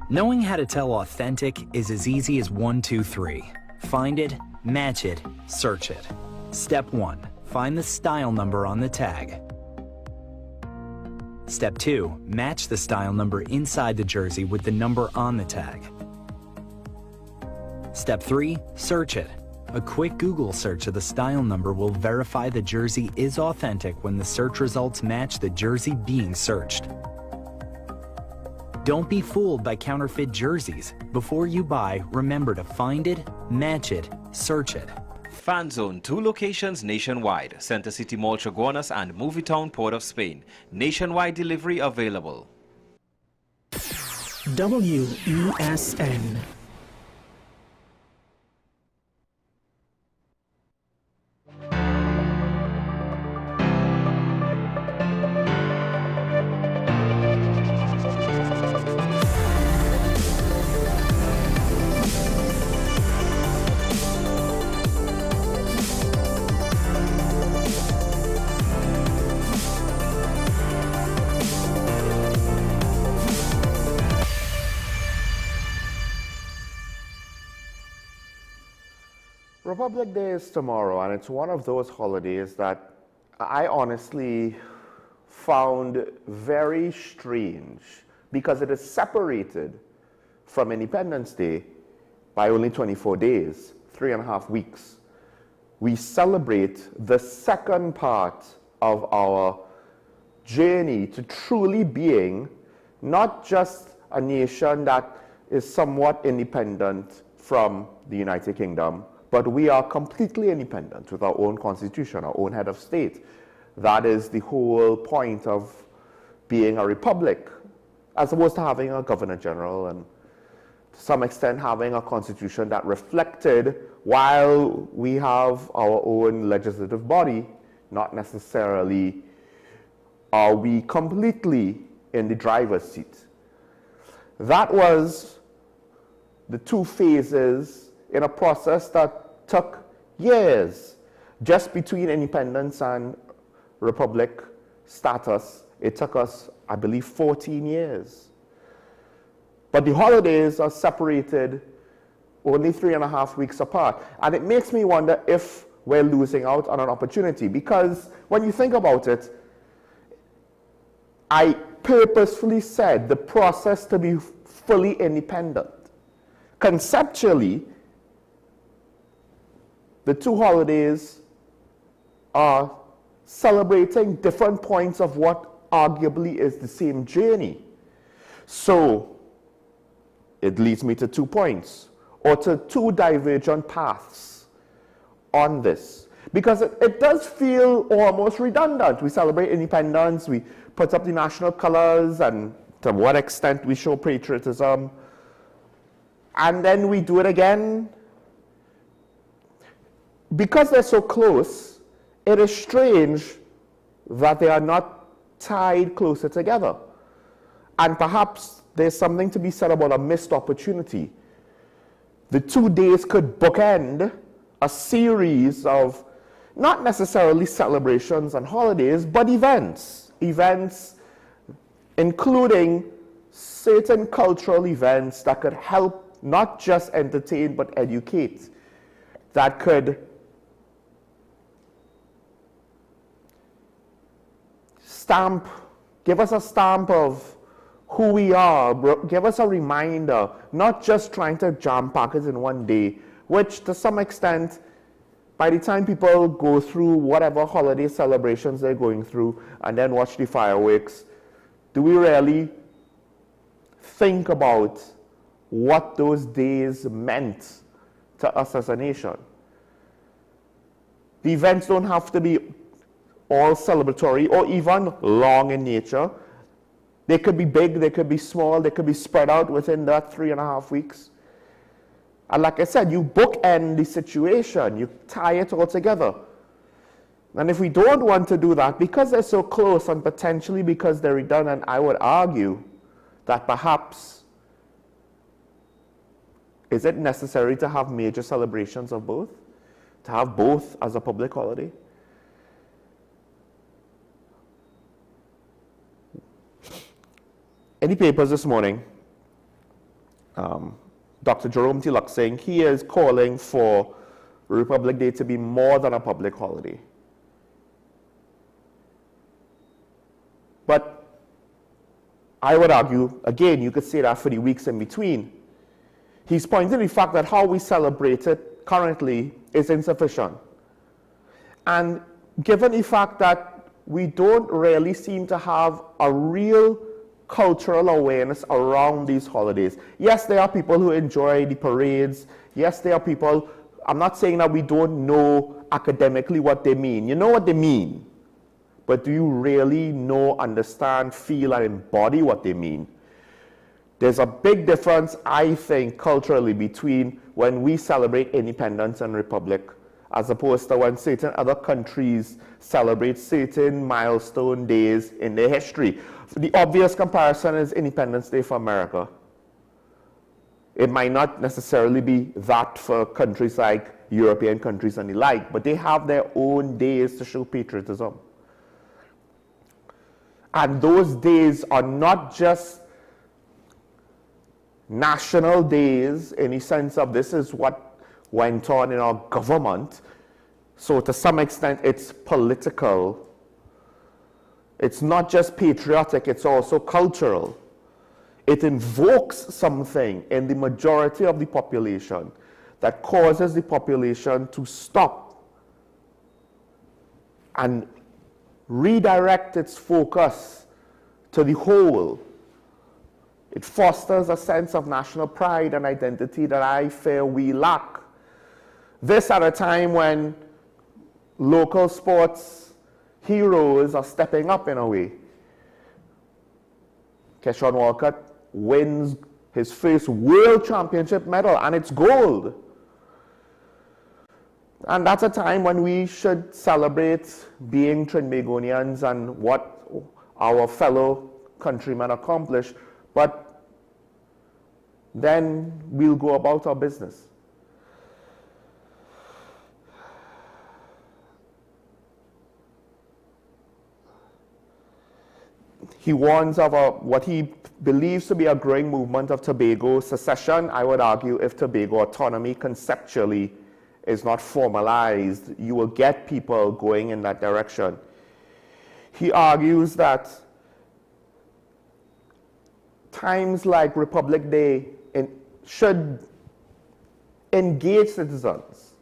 Knowing how to tell authentic is as easy as 1, 2, 3. Find it, match it, search it. Step 1. Find the style number on the tag. Step 2. Match the style number inside the jersey with the number on the tag. Step 3. Search it. A quick Google search of the style number will verify the jersey is authentic when the search results match the jersey being searched. Don't be fooled by counterfeit jerseys. Before you buy, remember to find it, match it, search it. Fan Zone, 2 locations nationwide. Center City Mall, Chaguanas and Movietown, Port of Spain. Nationwide delivery available. WESN. Republic Day is tomorrow, and it's one of those holidays that I honestly found very strange because it is separated from Independence Day by only 24 days, 3.5 weeks. We celebrate the second part of our journey to truly being not just a nation that is somewhat independent from the United Kingdom, but we are completely independent with our own constitution, our own head of state. That is the whole point of being a republic, as opposed to having a governor general and to some extent having a constitution that reflected, while we have our own legislative body, not necessarily are we completely in the driver's seat. That was the 2 phases in a process that took years. Just between independence and republic status, it took us, I believe, 14 years. But the holidays are separated only 3.5 weeks apart. And it makes me wonder if we're losing out on an opportunity, because when you think about it, I purposefully said the process to be fully independent. Conceptually, the 2 holidays are celebrating different points of what arguably is the same journey. So it leads me to 2 points, or to 2 divergent paths on this. Because it does feel almost redundant. We celebrate independence, we put up the national colors, and to what extent we show patriotism, and then we do it again. Because they're so close, it is strange that they are not tied closer together. And perhaps there's something to be said about a missed opportunity. The 2 days could bookend a series of not necessarily celebrations and holidays, but events. Events including certain cultural events that could help not just entertain but educate, that could give us a stamp of who we are, give us a reminder, not just trying to jam pack it in one day, which to some extent, by the time people go through whatever holiday celebrations they're going through and then watch the fireworks, do we really think about what those days meant to us as a nation? The events don't have to be all celebratory or even long in nature. They could be big, they could be small, they could be spread out within that 3.5 weeks. And like I said, you bookend the situation, you tie it all together. And if we don't want to do that, because they're so close and potentially because they're redundant, I would argue that perhaps, is it necessary to have major celebrations of both? To have both as a public holiday? In the papers this morning, Dr. Jerome T. Luxing, he is calling for Republic Day to be more than a public holiday. But I would argue, again, you could say that for the weeks in between. He's pointing to the fact that how we celebrate it currently is insufficient. And given the fact that we don't really seem to have a real cultural awareness around these holidays. Yes, there are people who enjoy the parades. Yes, there are people, I'm not saying that we don't know academically what they mean. You know what they mean. But do you really know, understand, feel, and embody what they mean? There's a big difference, I think, culturally between when we celebrate independence and republic as opposed to when certain other countries celebrate certain milestone days in their history. The obvious comparison is Independence Day for America. It might not necessarily be that for countries like European countries and the like, but they have their own days to show patriotism. And those days are not just national days in the sense of this is what went on in our government. So to some extent, it's political. It's not just patriotic, it's also cultural. It invokes something in the majority of the population that causes the population to stop and redirect its focus to the whole. It fosters a sense of national pride and identity that I fear we lack. This at a time when local sports heroes are stepping up in a way. Keshawn Walcott wins his first world championship medal, and it's gold. And that's a time when we should celebrate being Trinbagonians and what our fellow countrymen accomplish, but then we'll go about our business. He warns of what he believes to be a growing movement of Tobago secession. I would argue if Tobago autonomy conceptually is not formalized, you will get people going in that direction. He argues that times like Republic Day should engage citizens.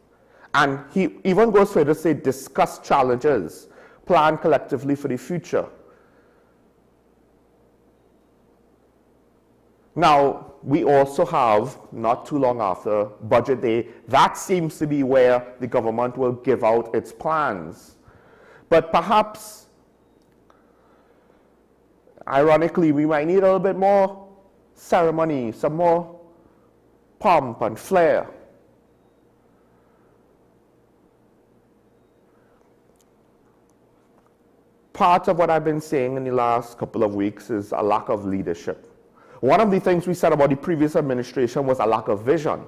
And he even goes further to say discuss challenges, plan collectively for the future. Now, we also have, not too long after Budget Day, that seems to be where the government will give out its plans. But perhaps, ironically, we might need a little bit more ceremony, some more pomp and flair. Part of what I've been saying in the last couple of weeks is a lack of leadership. One of the things we said about the previous administration was a lack of vision.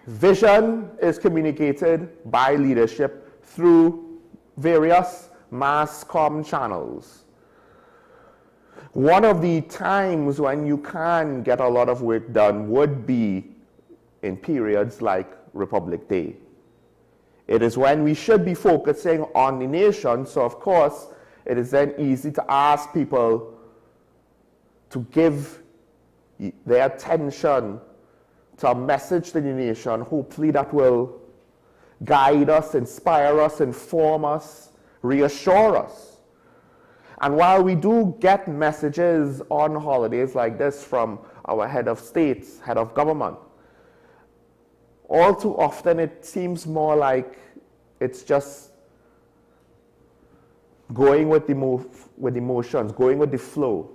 Vision is communicated by leadership through various mass comm channels. One of the times when you can get a lot of work done would be in periods like Republic Day. It is when we should be focusing on the nation, so of course it is then easy to ask people to give their attention to a message to the nation, hopefully that will guide us, inspire us, inform us, reassure us. And while we do get messages on holidays like this from our head of states, head of government, all too often it seems more like it's just going with the motions, going with the flow.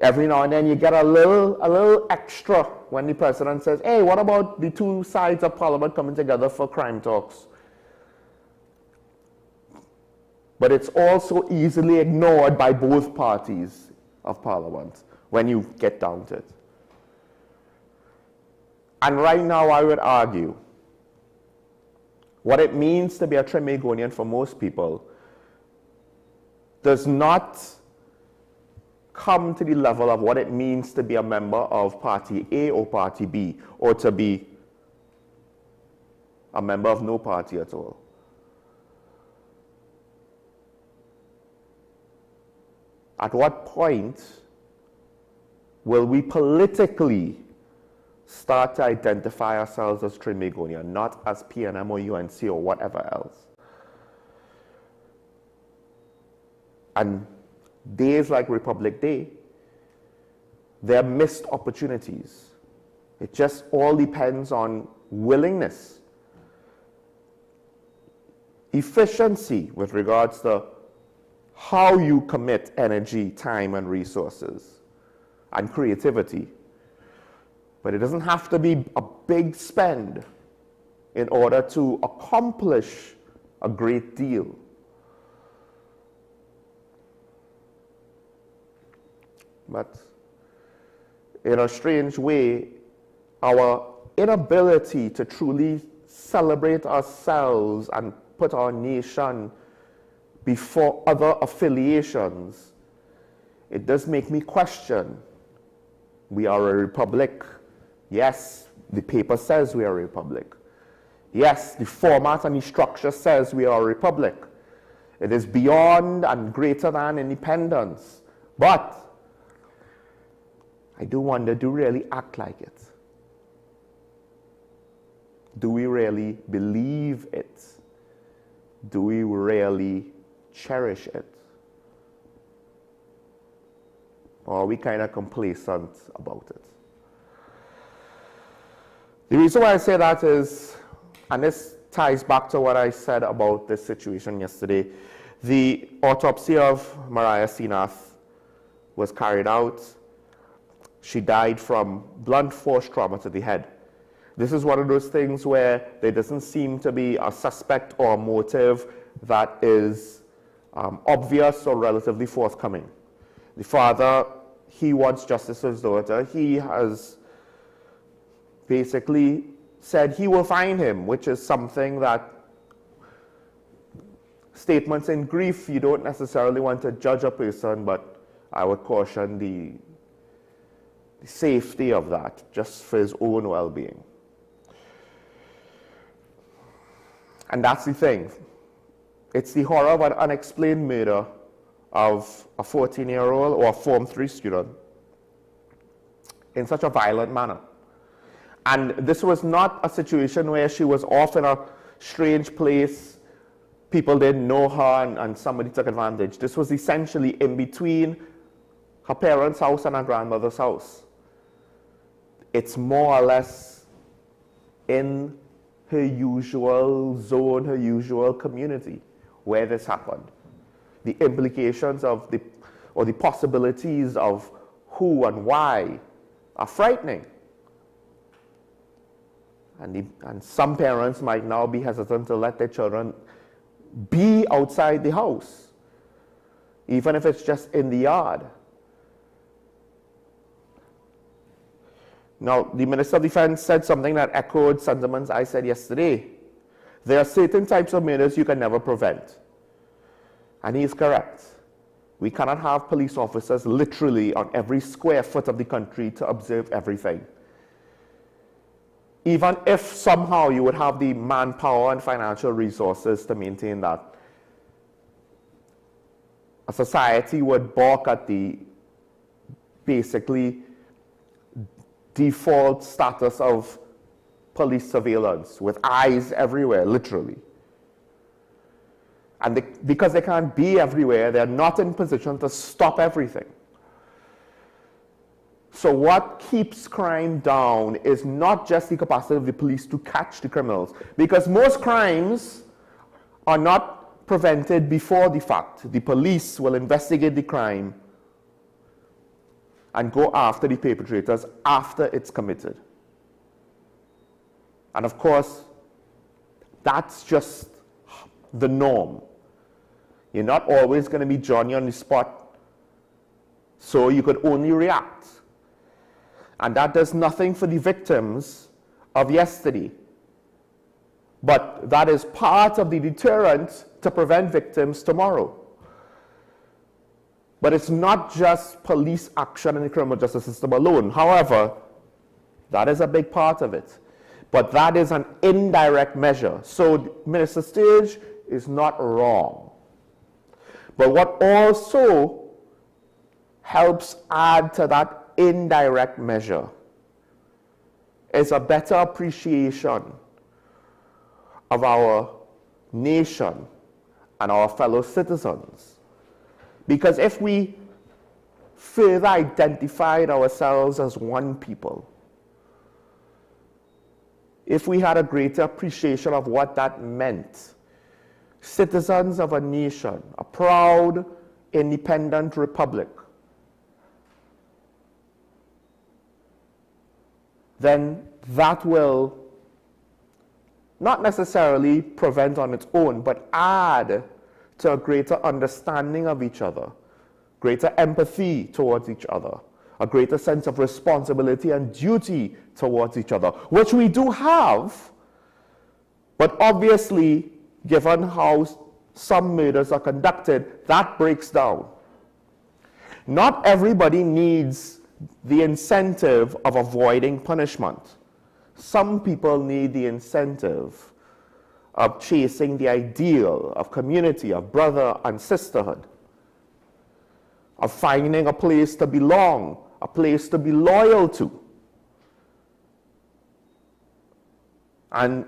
Every now and then you get a little extra when the president says, hey, what about the two sides of parliament coming together for crime talks? But it's also easily ignored by both parties of parliament when you get down to it. And right now I would argue what it means to be a Trinbagonian for most people does not come to the level of what it means to be a member of Party A or Party B, or to be a member of no party at all. At what point will we politically start to identify ourselves as Trinbagonian, not as PNM or UNC or whatever else? And days like Republic Day, there are missed opportunities. It just all depends on willingness. Efficiency with regards to how you commit energy, time, and resources, and creativity. But it doesn't have to be a big spend in order to accomplish a great deal. But in a strange way, our inability to truly celebrate ourselves and put our nation before other affiliations, it does make me question. We are a republic. Yes, the paper says we are a republic. Yes, the format and the structure says we are a republic. It is beyond and greater than independence. But I do wonder, do we really act like it? Do we really believe it? Do we really cherish it? Or are we kind of complacent about it? The reason why I say that is, and this ties back to what I said about this situation yesterday, the autopsy of Mariah Senath was carried out. She died from blunt force trauma to the head. This is one of those things where there doesn't seem to be a suspect or a motive that is obvious or relatively forthcoming. The father, he wants justice for his daughter. He has basically said he will find him, which is something that statements in grief, you don't necessarily want to judge a person, but I would caution the safety of that, just for his own well-being. And that's the thing. It's the horror of an unexplained murder of a 14-year-old or a Form 3 student in such a violent manner. And this was not a situation where she was off in a strange place, people didn't know her, and somebody took advantage. This was essentially in between her parents' house and her grandmother's house. It's more or less in her usual zone, her usual community where this happened. The implications of the possibilities of who and why are frightening. And some parents might now be hesitant to let their children be outside the house, even if it's just in the yard. Now, the Minister of Defense said something that echoed sentiments I said yesterday. There are certain types of murders you can never prevent. And he is correct. We cannot have police officers literally on every square foot of the country to observe everything. Even if somehow you would have the manpower and financial resources to maintain that, a society would balk at the basically default status of police surveillance with eyes everywhere, literally. And because they can't be everywhere, they're not in position to stop everything. So what keeps crime down is not just the capacity of the police to catch the criminals, because most crimes are not prevented before the fact. The police will investigate the crime and go after the perpetrators after it's committed. And of course, that's just the norm. You're not always going to be Johnny on the spot, so you could only react. And that does nothing for the victims of yesterday. But that is part of the deterrent to prevent victims tomorrow. But it's not just police action in the criminal justice system alone. However, that is a big part of it. But that is an indirect measure. So Minister Sturge is not wrong. But what also helps add to that indirect measure is a better appreciation of our nation and our fellow citizens. Because if we further identified ourselves as one people, if we had a greater appreciation of what that meant, citizens of a nation, a proud, independent republic, then that will not necessarily prevent on its own, but add to a greater understanding of each other, greater empathy towards each other, a greater sense of responsibility and duty towards each other, which we do have, but obviously, given how some murders are conducted, that breaks down. Not everybody needs the incentive of avoiding punishment. Some people need the incentive of chasing the ideal of community, of brother and sisterhood, of finding a place to belong, a place to be loyal to. And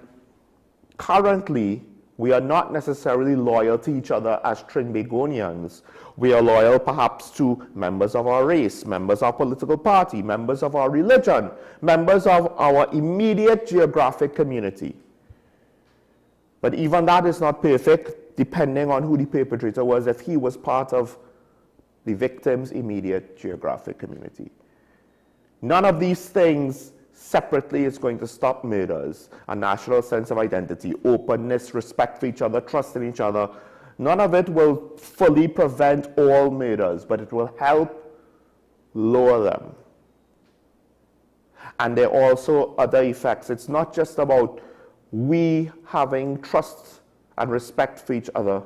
currently, we are not necessarily loyal to each other as Trinbagonians. We are loyal perhaps to members of our race, members of our political party, members of our religion, members of our immediate geographic community. But even that is not perfect, depending on who the perpetrator was, if he was part of the victim's immediate geographic community. None of these things separately is going to stop murders. A national sense of identity, openness, respect for each other, trust in each other. None of it will fully prevent all murders, but it will help lower them. And there are also other effects. It's not just about we having trust and respect for each other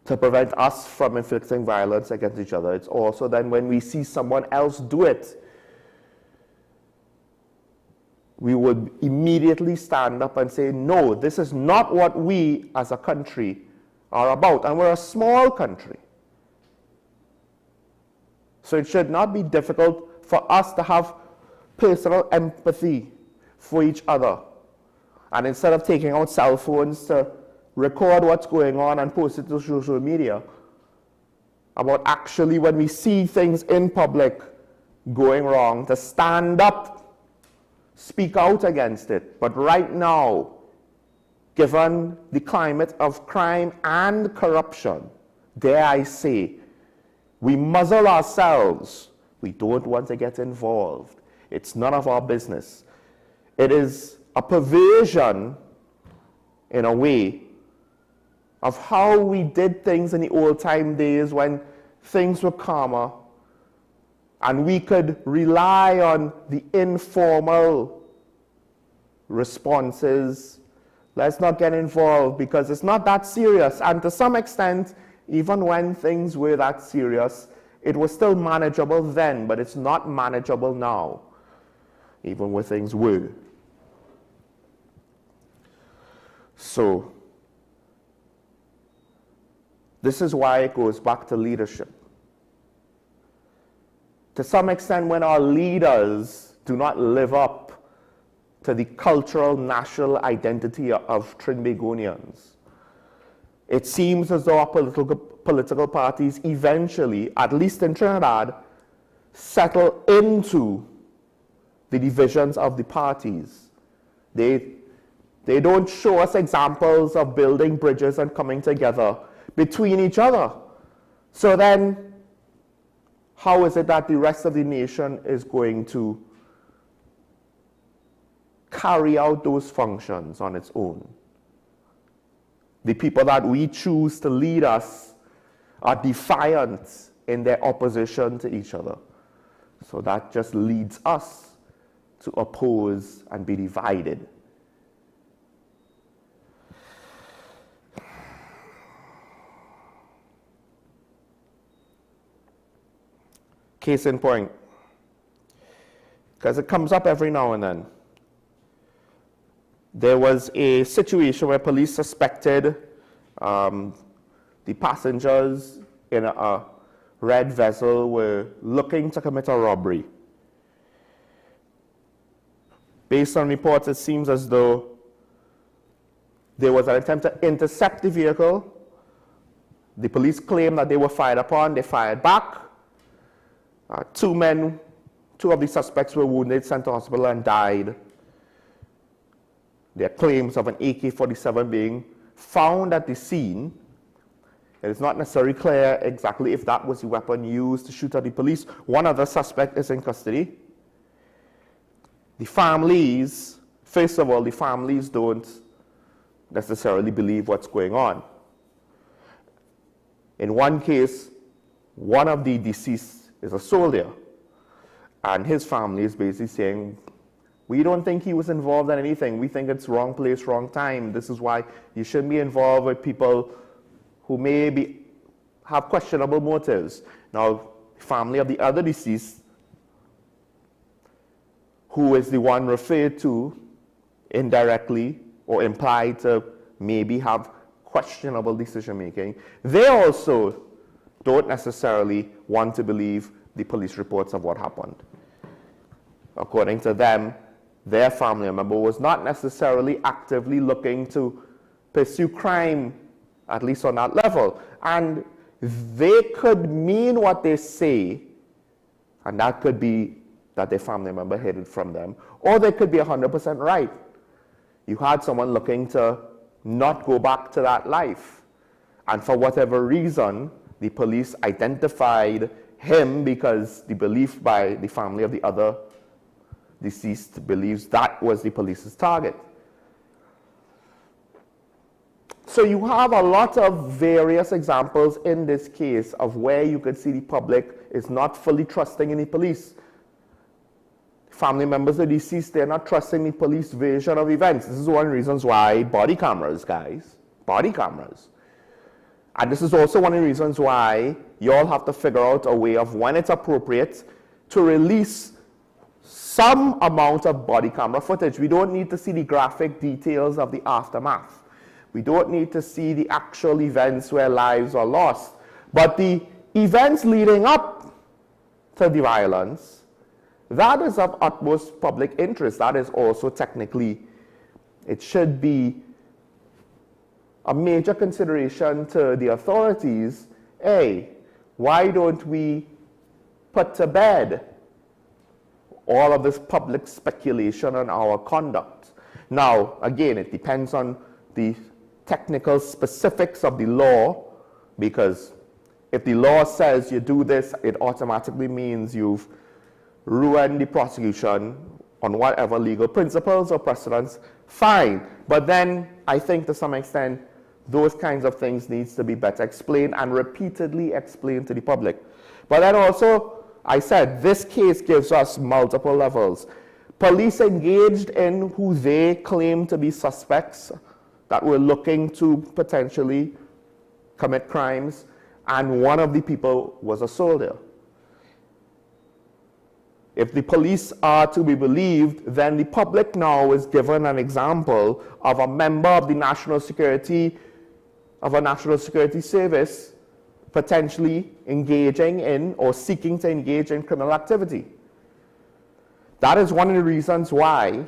to prevent us from inflicting violence against each other. It's also then when we see someone else do it, we would immediately stand up and say, no, this is not what we as a country are about. And we're a small country. So it should not be difficult for us to have personal empathy for each other. And instead of taking out cell phones to record what's going on and post it to social media, about actually when we see things in public going wrong, to stand up, speak out against it. But right now, given the climate of crime and corruption, dare I say, we muzzle ourselves. We don't want to get involved. It's none of our business. It is a perversion, in a way, of how we did things in the old-time days when things were calmer, and we could rely on the informal responses. Let's not get involved because it's not that serious. And to some extent, even when things were that serious, it was still manageable then, but it's not manageable now, even where things were. So, this is why it goes back to leadership. To some extent, when our leaders do not live up to the cultural national identity of Trinbagonians, it seems as though our political parties eventually, at least in Trinidad, settle into the divisions of the parties. They don't show us examples of building bridges and coming together between each other. So then, how is it that the rest of the nation is going to carry out those functions on its own? The people that we choose to lead us are defiant in their opposition to each other. So that just leads us to oppose and be divided. Case in point, because it comes up every now and then. There was a situation where police suspected the passengers in a red vessel were looking to commit a robbery. Based on reports, it seems as though there was an attempt to intercept the vehicle. The police claimed that they were fired upon. They fired back. Two of the suspects were wounded, sent to hospital, and died. There are claims of an AK-47 being found at the scene. It is not necessarily clear exactly if that was the weapon used to shoot at the police. One other suspect is in custody. The families, first of all, the families don't necessarily believe what's going on. In one case, one of the deceased is a soldier, and his family is basically saying, we don't think he was involved in anything. We think it's wrong place, wrong time. This is why you shouldn't be involved with people who have questionable motives. Now, the family of the other deceased, who is the one referred to indirectly or implied to maybe have questionable decision making, they also don't necessarily want to believe the police reports of what happened. According to them, their family member was not necessarily actively looking to pursue crime, at least on that level. And they could mean what they say, and that could be that their family member hid it from them, or they could be 100% right. You had someone looking to not go back to that life, and for whatever reason, the police identified him because the belief by the family of the other deceased believes that was the police's target. So you have a lot of various examples in this case of where you could see the public is not fully trusting in the police. Family members of deceased, they're not trusting the police version of events. This is one of the reasons why body cameras, guys, body cameras. And this is also one of the reasons why you all have to figure out a way of when it's appropriate to release some amount of body camera footage. We don't need to see the graphic details of the aftermath. We don't need to see the actual events where lives are lost. But the events leading up to the violence, that is of utmost public interest. That is also technically, it should be a major consideration to the authorities. Hey, why don't we put to bed all of this public speculation on our conduct? Now, again, it depends on the technical specifics of the law, because if the law says you do this, it automatically means you've ruined the prosecution on whatever legal principles or precedents, fine. But then I think to some extent those kinds of things needs to be better explained and repeatedly explained to the public. But then also, I said, this case gives us multiple levels. Police engaged in who they claim to be suspects that were looking to potentially commit crimes, and one of the people was a soldier. If the police are to be believed, then the public now is given an example of a member of the national security, of a national security service, potentially engaging in or seeking to engage in criminal activity. That is one of the reasons why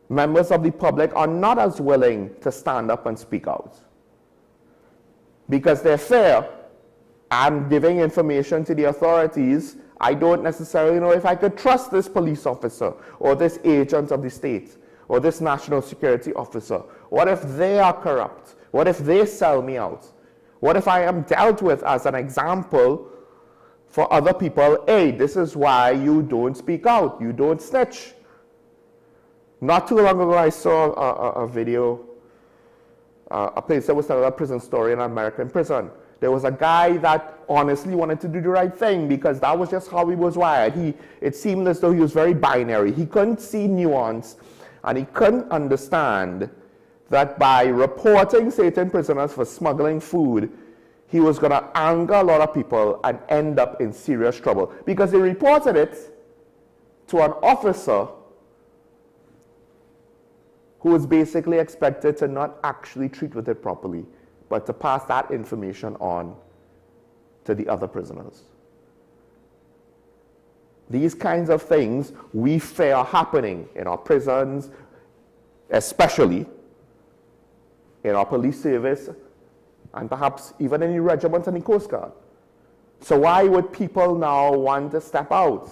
members of the public are not as willing to stand up and speak out. Because they fear, I'm giving information to the authorities, I don't necessarily know if I could trust this police officer or this agent of the state or this national security officer. What if they are corrupt? What if they sell me out? What if I am dealt with as an example for other people? Hey, this is why you don't speak out, you don't snitch. Not too long ago, I saw a video, a place that was telling a prison story in an American prison. There was a guy that honestly wanted to do the right thing because that was just how he was wired. It seemed as though he was very binary. He couldn't see nuance, and he couldn't understand that by reporting certain prisoners for smuggling food, he was going to anger a lot of people and end up in serious trouble because he reported it to an officer who was basically expected to not actually treat with it properly, but to pass that information on to the other prisoners. These kinds of things we fear happening in our prisons, especially in our police service, and perhaps even in the regiment and the Coast Guard. So why would people now want to step out?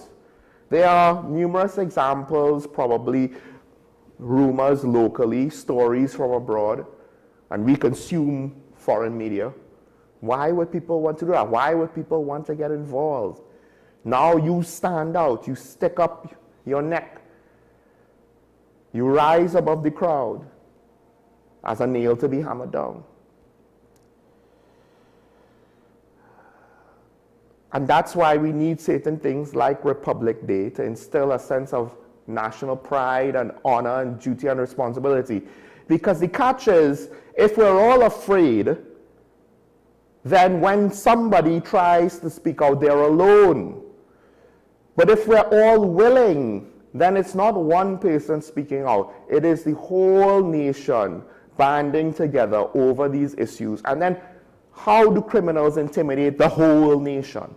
There are numerous examples, probably rumors locally, stories from abroad, and we consume foreign media. Why would people want to do that? Why would people want to get involved? Now you stand out, you stick up your neck, you rise above the crowd as a nail to be hammered down. And that's why we need certain things like Republic Day to instill a sense of national pride and honor and duty and responsibility. Because the catch is, if we're all afraid, then when somebody tries to speak out, they're alone. But if we're all willing, then it's not one person speaking out. It is the whole nation banding together over these issues. And then how do criminals intimidate the whole nation?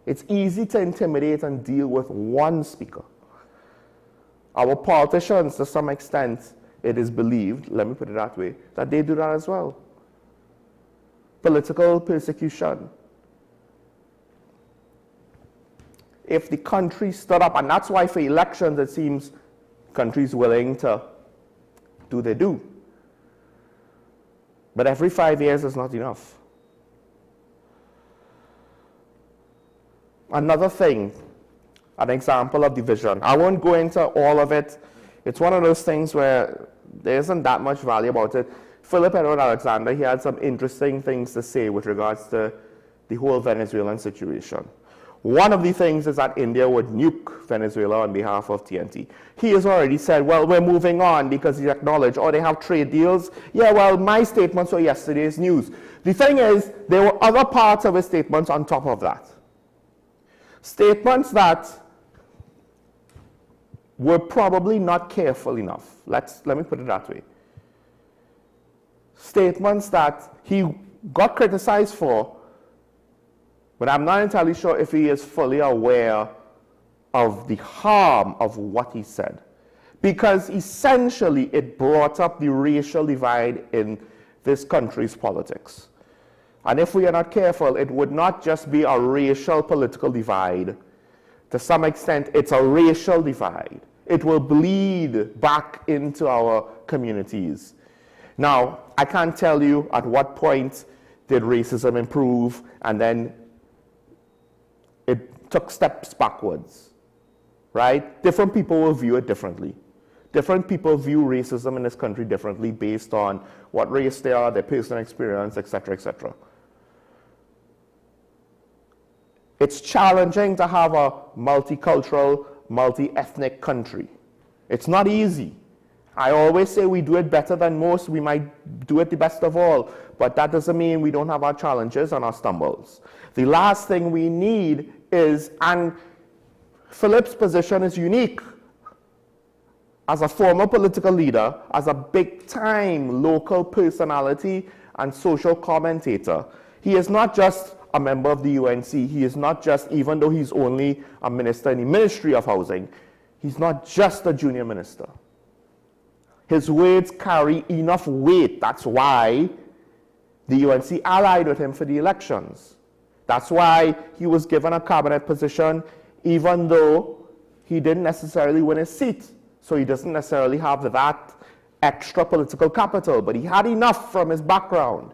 It's easy to intimidate and deal with one speaker. Our politicians, to some extent, it is believed, let me put it that way, that they do that as well. Political persecution. If the country stood up, and that's why for elections it seems countries willing to do their due. But every 5 years is not enough. Another thing, an example of division. I won't go into all of it. It's one of those things where there isn't that much value about it. Philip Edward Alexander, he had some interesting things to say with regards to the whole Venezuelan situation. One of the things is that India would nuke Venezuela on behalf of TNT. He has already said, well, we're moving on because he acknowledged, oh, they have trade deals. Yeah, well, my statements were yesterday's news. The thing is, there were other parts of his statements on top of that. Statements that were probably not careful enough. Let me put it that way. Statements that he got criticized for, but I'm not entirely sure if he is fully aware of the harm of what he said. Because essentially it brought up the racial divide in this country's politics. And if we are not careful, it would not just be a racial political divide. To some extent, it's a racial divide. It will bleed back into our communities. Now, I can't tell you at what point did racism improve and then it took steps backwards, right? Different people will view it differently. Different people view racism in this country differently based on what race they are, their personal experience, etc., etc. It's challenging to have a multicultural, multi-ethnic country. It's not easy. I always say we do it better than most. We might do it the best of all, but that doesn't mean we don't have our challenges and our stumbles. The last thing we need is, and Philip's position is unique, as a former political leader, as a big-time local personality and social commentator, he is not just a member of the UNC. He is not just, even though he's only a minister in the Ministry of Housing, he's not just a junior minister. His words carry enough weight. That's why the UNC allied with him for the elections. That's why he was given a cabinet position, even though he didn't necessarily win his seat. So he doesn't necessarily have that extra political capital, but he had enough from his background.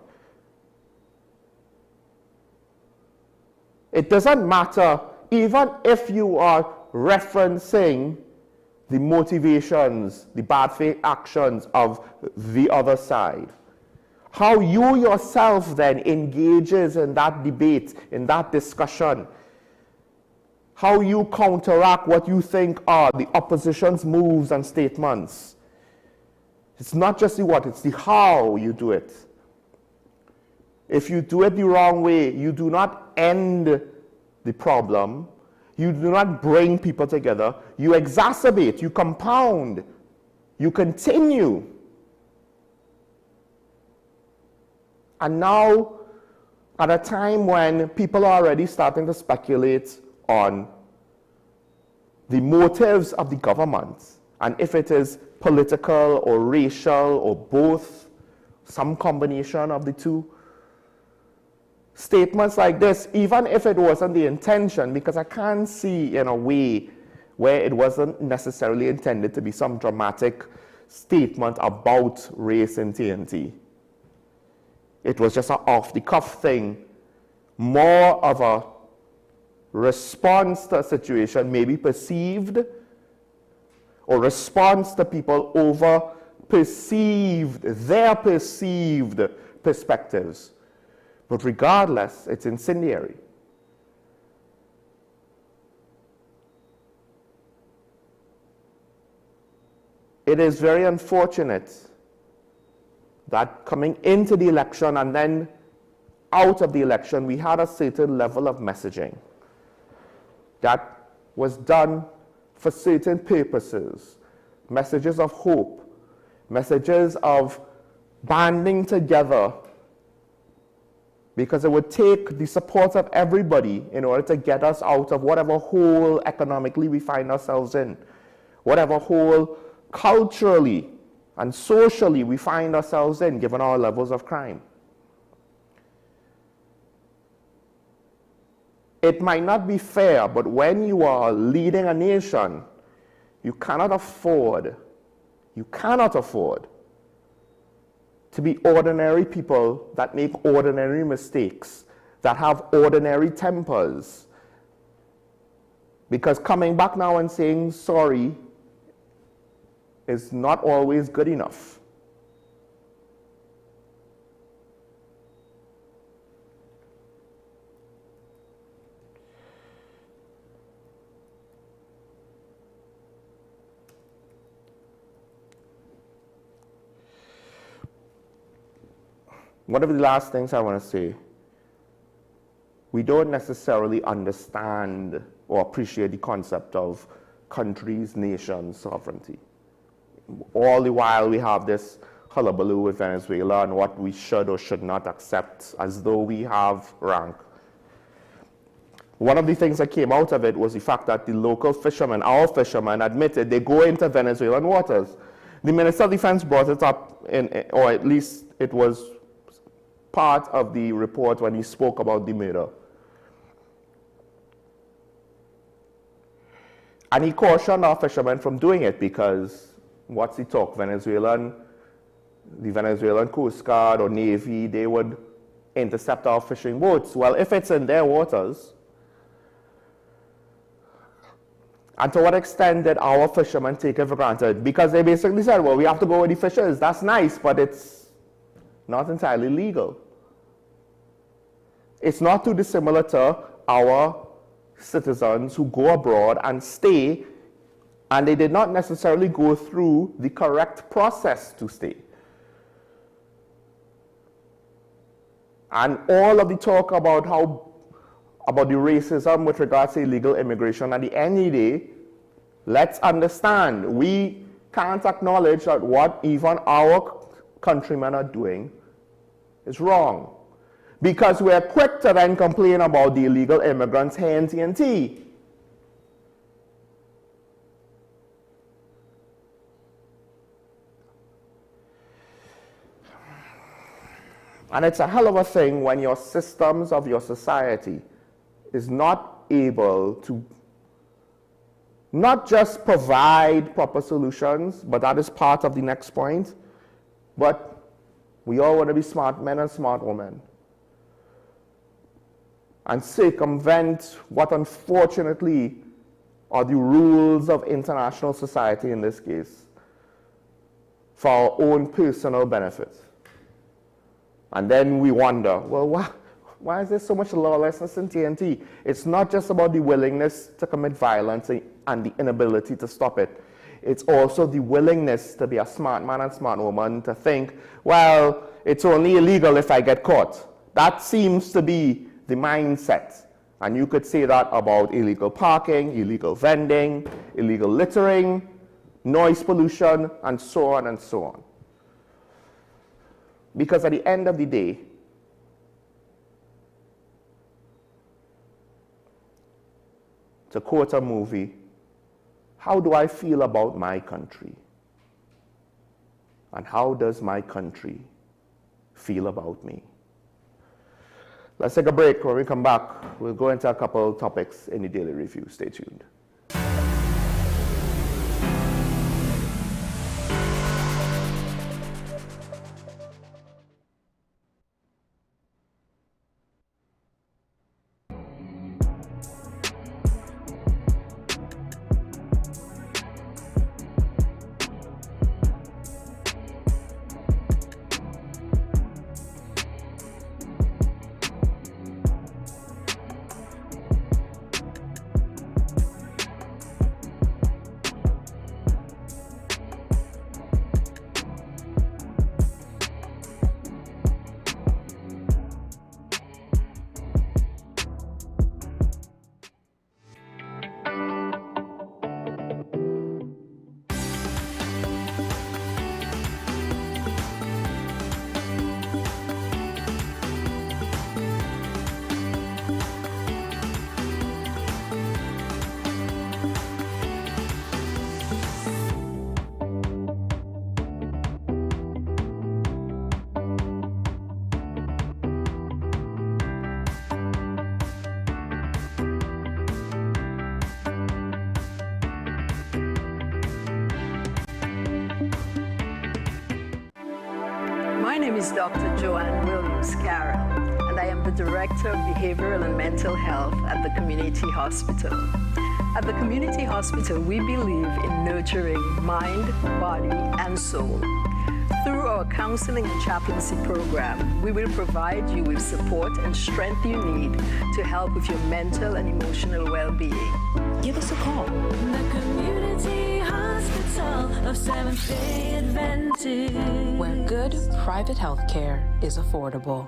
It doesn't matter, even if you are referencing the motivations, the bad faith actions of the other side. How you yourself then engages in that debate, in that discussion. How you counteract what you think are the opposition's moves and statements. It's not just the what, it's the how you do it. If you do it the wrong way, you do not end the problem. You do not bring people together. You exacerbate, you compound, you continue. And now, at a time when people are already starting to speculate on the motives of the government, and if it is political or racial or both, some combination of the two, statements like this, even if it wasn't the intention, because I can't see in a way where it wasn't necessarily intended to be some dramatic statement about race in TNT. It was just an off-the-cuff thing, more of a response to a situation maybe perceived, or response to people over their perceived perspectives. But regardless, it's incendiary. It is very unfortunate that coming into the election and then out of the election, we had a certain level of messaging that was done for certain purposes. Messages of hope, messages of banding together, because it would take the support of everybody in order to get us out of whatever hole economically we find ourselves in, whatever hole culturally and socially we find ourselves in, given our levels of crime. It might not be fair, but when you are leading a nation, you cannot afford to be ordinary people that make ordinary mistakes, that have ordinary tempers. Because coming back now and saying sorry is not always good enough. One of the last things I want to say, we don't necessarily understand or appreciate the concept of countries, nations, sovereignty. All the while we have this hullabaloo with Venezuela and what we should or should not accept as though we have rank. One of the things that came out of it was the fact that the local fishermen, our fishermen, admitted they go into Venezuelan waters. The Minister of Defense brought it up, or at least it was part of the report when he spoke about the murder. And he cautioned our fishermen from doing it because, what's he talk, the Venezuelan Coast Guard or Navy, they would intercept our fishing boats. Well, if it's in their waters, and to what extent did our fishermen take it for granted? Because they basically said, well, we have to go where the fish is. That's nice, but it's not entirely legal. It's not too dissimilar to our citizens who go abroad and stay, and they did not necessarily go through the correct process to stay. And all of the talk about the racism with regards to illegal immigration, at the end of the day, let's understand, we can't acknowledge that what even our countrymen are doing is wrong. Because we're quick to then complain about the illegal immigrants here in TNT. And it's a hell of a thing when your systems of your society is not able to not just provide proper solutions, but that is part of the next point, but we all want to be smart men and smart women and circumvent what unfortunately are the rules of international society in this case for our own personal benefit. And then we wonder, well, why is there so much lawlessness in TNT? It's not just about the willingness to commit violence and the inability to stop it. It's also the willingness to be a smart man and smart woman to think, well, it's only illegal if I get caught. That seems to be the mindset. And you could say that about illegal parking, illegal vending, illegal littering, noise pollution, and so on and so on. Because at the end of the day, to quote a movie, how do I feel about my country? And how does my country feel about me? Let's take a break. When we come back, we'll go into a couple topics in the Daily Review. Stay tuned. My name is Dr. Joanne Williams-Carroll, and I am the Director of Behavioral and Mental Health at the Community Hospital. At the Community Hospital, we believe in nurturing mind, body, and soul. Through our counseling and chaplaincy program, we will provide you with support and strength you need to help with your mental and emotional well-being. Give us a call. The Community Hospital of Seventh-day Adventist, Where good private health care is affordable.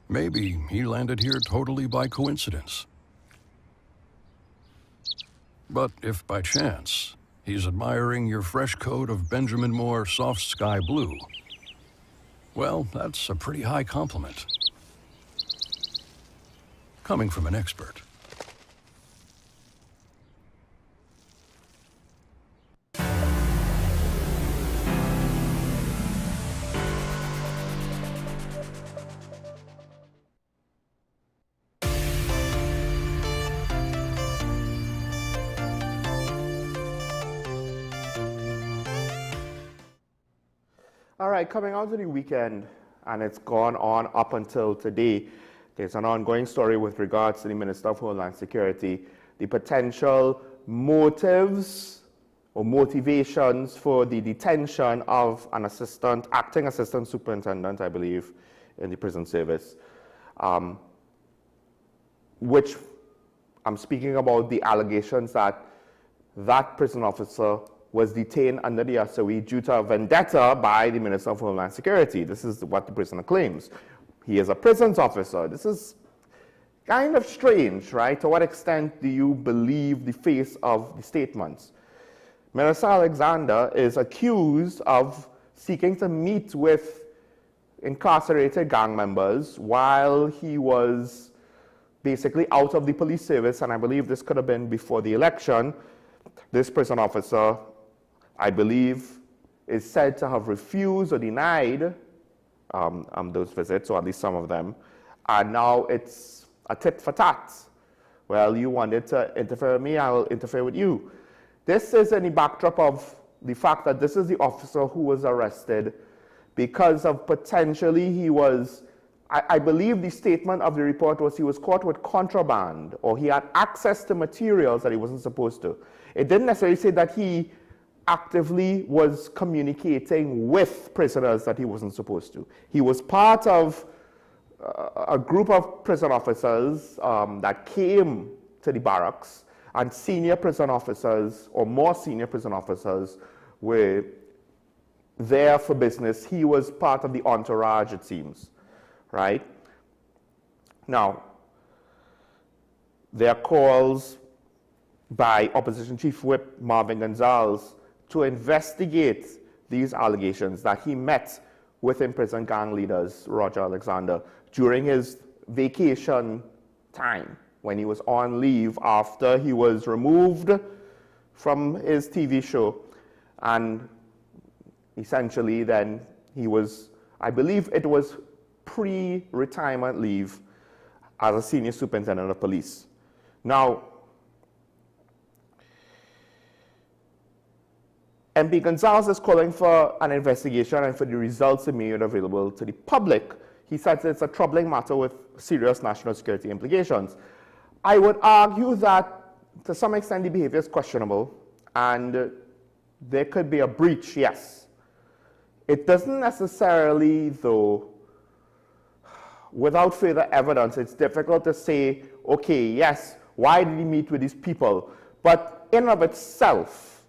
Maybe he landed here totally by coincidence. But if by chance he's admiring your fresh coat of Benjamin Moore soft sky blue, well, that's a pretty high compliment. Coming from an expert. All right, coming out of the weekend, and it's gone on up until today, there's an ongoing story with regards to the Minister of Homeland Security, the potential motives or motivations for the detention of an acting assistant superintendent, I believe, in the prison service, which I'm speaking about the allegations that that prison officer was detained under the SOE due to a vendetta by the Minister of Homeland Security. This is what the prisoner claims. He is a prisons officer. This is kind of strange, right? To what extent do you believe the face of the statements? Minister Alexander is accused of seeking to meet with incarcerated gang members while he was basically out of the police service, and I believe this could have been before the election. This prison officer, I believe, is said to have refused or denied those visits, or at least some of them. And now it's a tit for tat well, you wanted to interfere with me, I will interfere with you. This is in the backdrop of the fact that this is the officer who was arrested because of potentially he was, I believe the statement of the report was he was caught with contraband, or he had access to materials that he wasn't supposed to. It didn't necessarily say that he actively was communicating with prisoners that he wasn't supposed to. He was part of a group of prison officers that came to the barracks, and senior prison officers, or more senior prison officers, were there for business. He was part of the entourage, it seems, right? Now, there are calls by Opposition Chief Whip Marvin Gonzalez to investigate these allegations that he met with imprisoned gang leaders, Roger Alexander, during his vacation time when he was on leave after he was removed from his TV show. And essentially then he was, I believe it was pre-retirement leave as a senior superintendent of police. Now, MP Gonzalez is calling for an investigation and for the results to be made available to the public. He says it's a troubling matter with serious national security implications. I would argue that to some extent the behavior is questionable and there could be a breach, yes. It doesn't necessarily, though, without further evidence, it's difficult to say, okay, yes, why did he meet with these people? But in and of itself,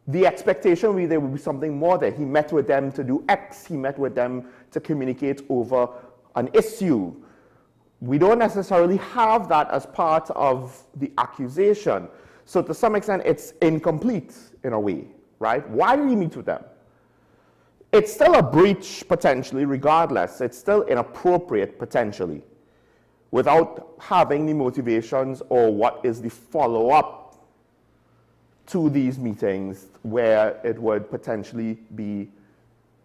the expectation there would be something more there. He met with them to do X. He met with them to communicate over an issue. We don't necessarily have that as part of the accusation. So to some extent, it's incomplete in a way, right? Why did he meet with them? It's still a breach potentially, regardless. It's still inappropriate potentially, without having the motivations or what is the follow-up to these meetings where it would potentially be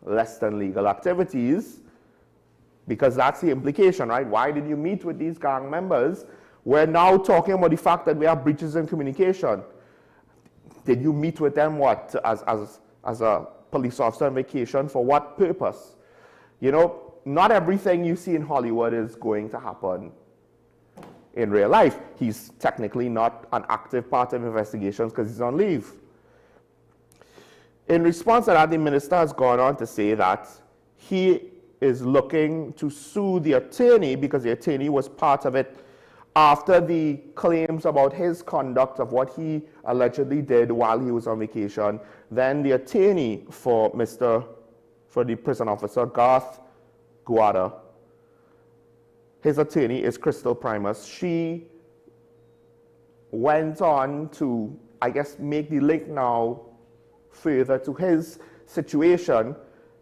less than legal activities, because that's the implication, right? Why did you meet with these gang members? We're now talking about the fact that we have breaches in communication. Did you meet with them what, as a police officer on vacation, for what purpose? You know, not everything you see in Hollywood is going to happen in real life. He's technically not an active part of investigations because he's on leave. In response to that, the minister has gone on to say that he is looking to sue the attorney because the attorney was part of it after the claims about his conduct of what he allegedly did while he was on vacation. Then the attorney for the prison officer, Garth Guada, his attorney is Crystal Primus. She went on to, I guess, make the link now further to his situation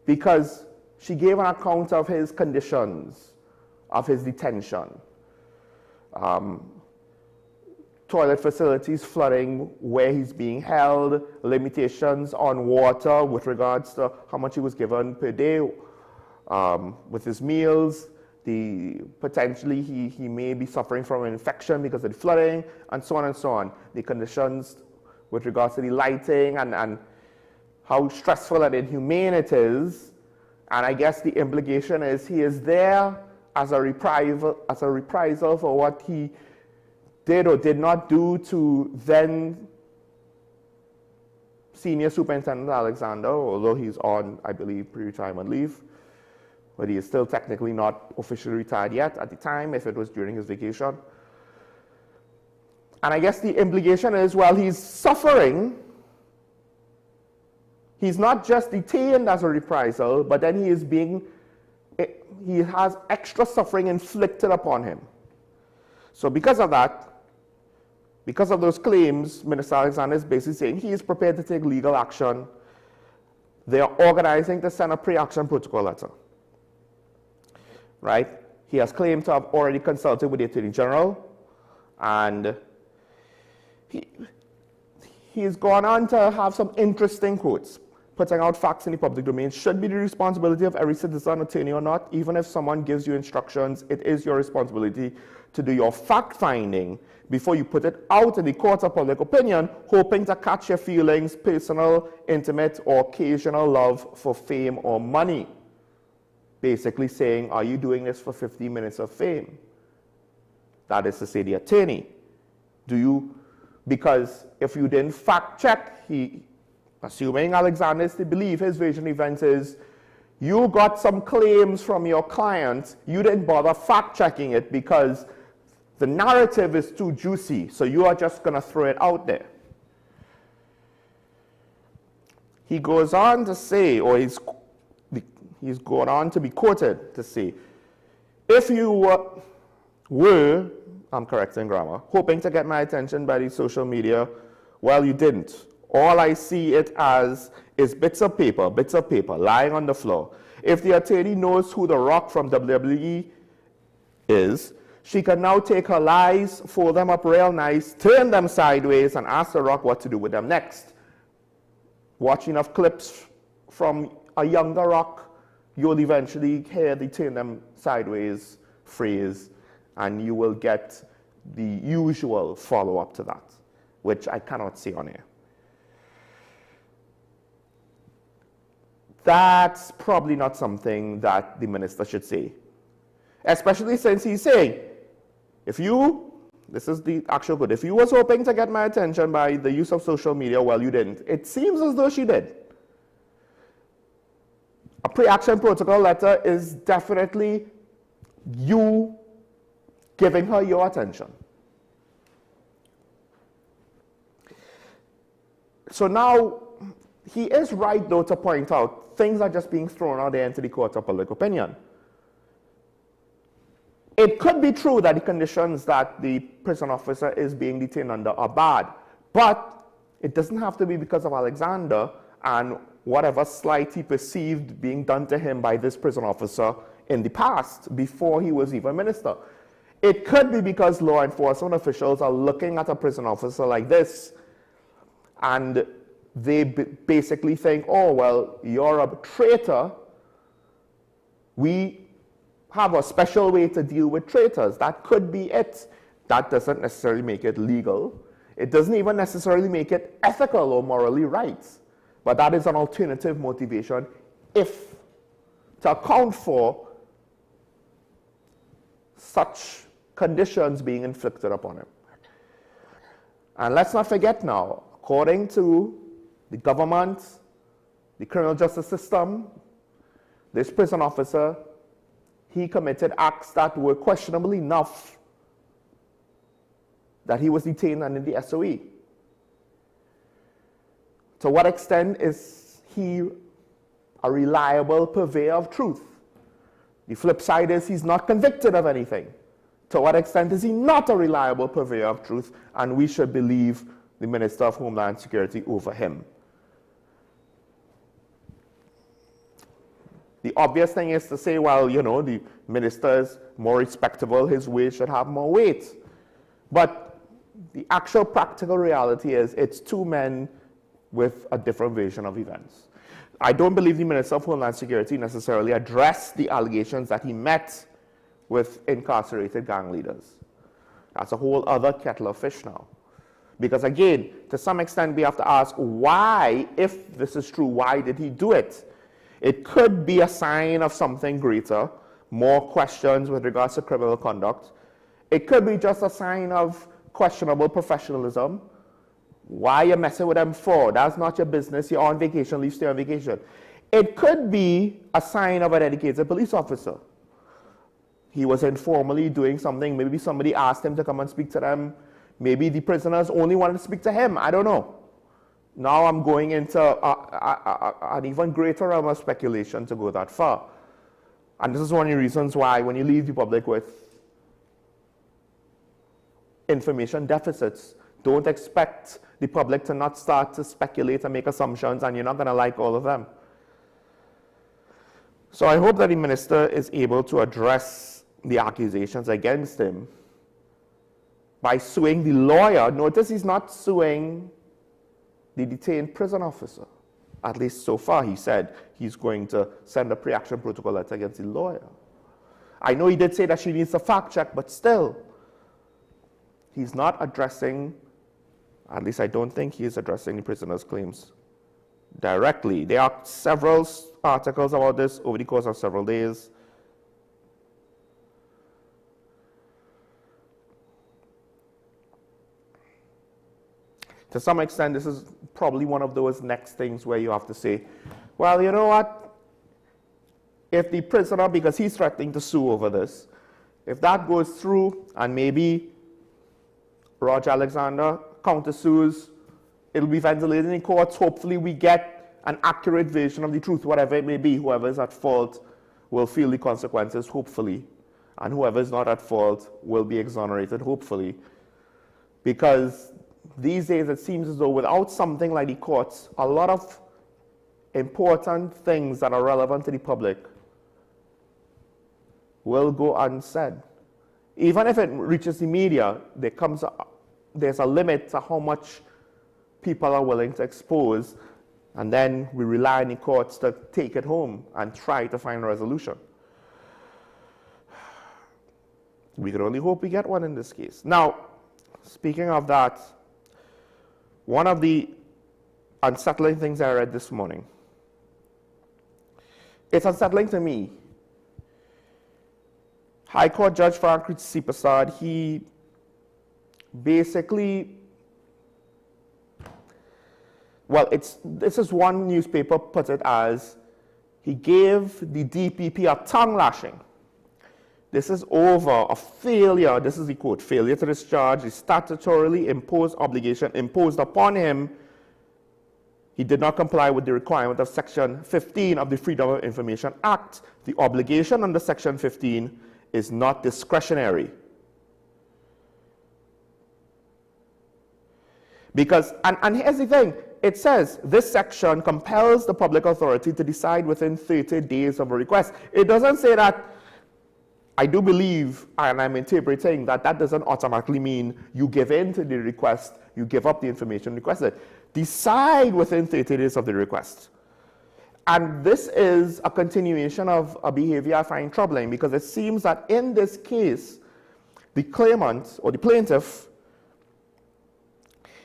because she gave an account of his conditions, of his detention. Toilet facilities flooding where he's being held, limitations on water with regards to how much he was given per day with his meals. Potentially he may be suffering from an infection because of the flooding, and so on and so on. The conditions with regards to the lighting and how stressful and inhumane it is. And I guess the implication is he is there as a reprisal for what he did or did not do to then Senior Superintendent Alexander, although he's on, I believe, pre-retirement leave. But he is still technically not officially retired yet at the time, if it was during his vacation. And I guess the implication is, while he's suffering, he's not just detained as a reprisal, but then he has extra suffering inflicted upon him. So because of that, because of those claims, Minister Alexander is basically saying he is prepared to take legal action. They are organizing to send a pre-action protocol letter. Right? He has claimed to have already consulted with the Attorney General, and he's gone on to have some interesting quotes. putting out facts in the public domain should be the responsibility of every citizen, attorney or not. Even if someone gives you instructions, it is your responsibility to do your fact-finding before you put it out in the court of public opinion, hoping to catch your feelings, personal, intimate, or occasional love for fame or money. Basically saying, are you doing this for 15 minutes of fame? That is to say, the attorney. Because if you didn't fact-check, assuming Alexander is to believe his version of events is, you got some claims from your client, you didn't bother fact-checking it because the narrative is too juicy, so you are just going to throw it out there. He goes on to say, or he's going on to be quoted to say, if you were, I'm correcting grammar, hoping to get my attention by the social media, well, you didn't. All I see it as is bits of paper lying on the floor. If the attorney knows who The Rock from WWE is, she can now take her lies, fold them up real nice, turn them sideways, and ask The Rock what to do with them next. Watch enough clips from a younger Rock, you'll eventually hear the turn them sideways phrase, and you will get the usual follow-up to that, which I cannot see on here. That's probably not something that the minister should say, especially since he's saying, this is the actual good, if you was hoping to get my attention by the use of social media, well, you didn't. It seems as though she did. A pre-action protocol letter is definitely you giving her your attention. So now, he is right, though, to point out things are just being thrown out there into the court of public opinion. It could be true that the conditions that the prison officer is being detained under are bad, but it doesn't have to be because of Alexander and whatever slight he perceived being done to him by this prison officer in the past, before he was even minister. It could be because law enforcement officials are looking at a prison officer like this, and they basically think, oh, well, you're a traitor. We have a special way to deal with traitors. That could be it. That doesn't necessarily make it legal. It doesn't even necessarily make it ethical or morally right. But that is an alternative motivation to account for such conditions being inflicted upon him. And let's not forget now, according to the government, the criminal justice system, this prison officer, he committed acts that were questionable enough that he was detained under the SOE. To what extent is he a reliable purveyor of truth? The flip side is he's not convicted of anything. To what extent is he not a reliable purveyor of truth, and we should believe the Minister of Homeland Security over him? The obvious thing is to say, well, you know, the minister is more respectable, his wage should have more weight. But the actual practical reality is it's two men with a different version of events. I don't believe the Minister of Homeland Security necessarily addressed the allegations that he met with incarcerated gang leaders. That's a whole other kettle of fish now. Because again, to some extent we have to ask why, if this is true, why did he do it? It could be a sign of something greater, more questions with regards to criminal conduct. It could be just a sign of questionable professionalism. Why are you messing with them for? That's not your business. You're on vacation, leave, stay on vacation. It could be a sign of a dedicated police officer. He was informally doing something. Maybe somebody asked him to come and speak to them. Maybe the prisoners only wanted to speak to him. I don't know. Now I'm going into an even greater realm of speculation to go that far. And this is one of the reasons why when you leave the public with information deficits, don't expect the public to not start to speculate and make assumptions, and you're not going to like all of them. So I hope that the minister is able to address the accusations against him by suing the lawyer. Notice he's not suing the detained prison officer. at least so far, he said he's going to send a pre-action protocol letter against the lawyer. I know he did say that she needs a fact check, but still, he's not addressing, at least I don't think he is addressing the prisoner's claims directly. There are several articles about this over the course of several days. To some extent, this is probably one of those next things where you have to say, well, you know what? If the prisoner, because he's threatening to sue over this, if that goes through and maybe Roger Alexander countersues, it'll be ventilated in courts. Hopefully we get an accurate version of the truth, whatever it may be. Whoever is at fault will feel the consequences, hopefully. And whoever is not at fault will be exonerated, hopefully. Because these days it seems as though without something like the courts, a lot of important things that are relevant to the public will go unsaid. Even if it reaches the media, there's a limit to how much people are willing to expose, and then we rely on the courts to take it home and try to find a resolution. We can only hope we get one in this case. Now, speaking of that, one of the unsettling things I read this morning, it's unsettling to me. High Court Judge Frank Sipasad, he basically, well, this is one newspaper put it as, he gave the DPP a tongue lashing. This is over a failure, this is the quote, failure to discharge the statutorily imposed obligation imposed upon him. He did not comply with the requirement of Section 15 of the Freedom of Information Act. The obligation under Section 15 is not discretionary. Because, and here's the thing, it says this section compels the public authority to decide within 30 days of a request. It doesn't say that. I do believe, and I'm interpreting, that that doesn't automatically mean you give in to the request, you give up the information requested. Decide within 30 days of the request. And this is a continuation of a behavior I find troubling, because it seems that in this case, the claimant, or the plaintiff,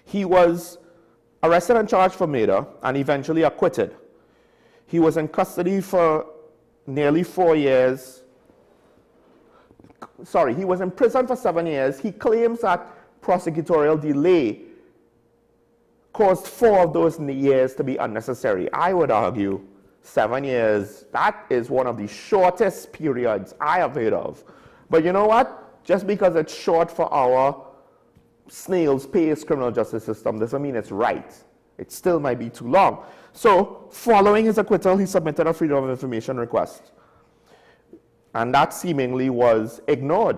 he was arrested and charged for murder and eventually acquitted. He was in custody for nearly 4 years. Sorry, he was in prison for 7 years. He claims that prosecutorial delay caused 4 of those years to be unnecessary. I would argue 7 years, that is one of the shortest periods I have heard of. But you know what? Just because it's short for our snail's pace criminal justice system doesn't mean it's right. It still might be too long. So, following his acquittal, he submitted a Freedom of Information request. And that seemingly was ignored.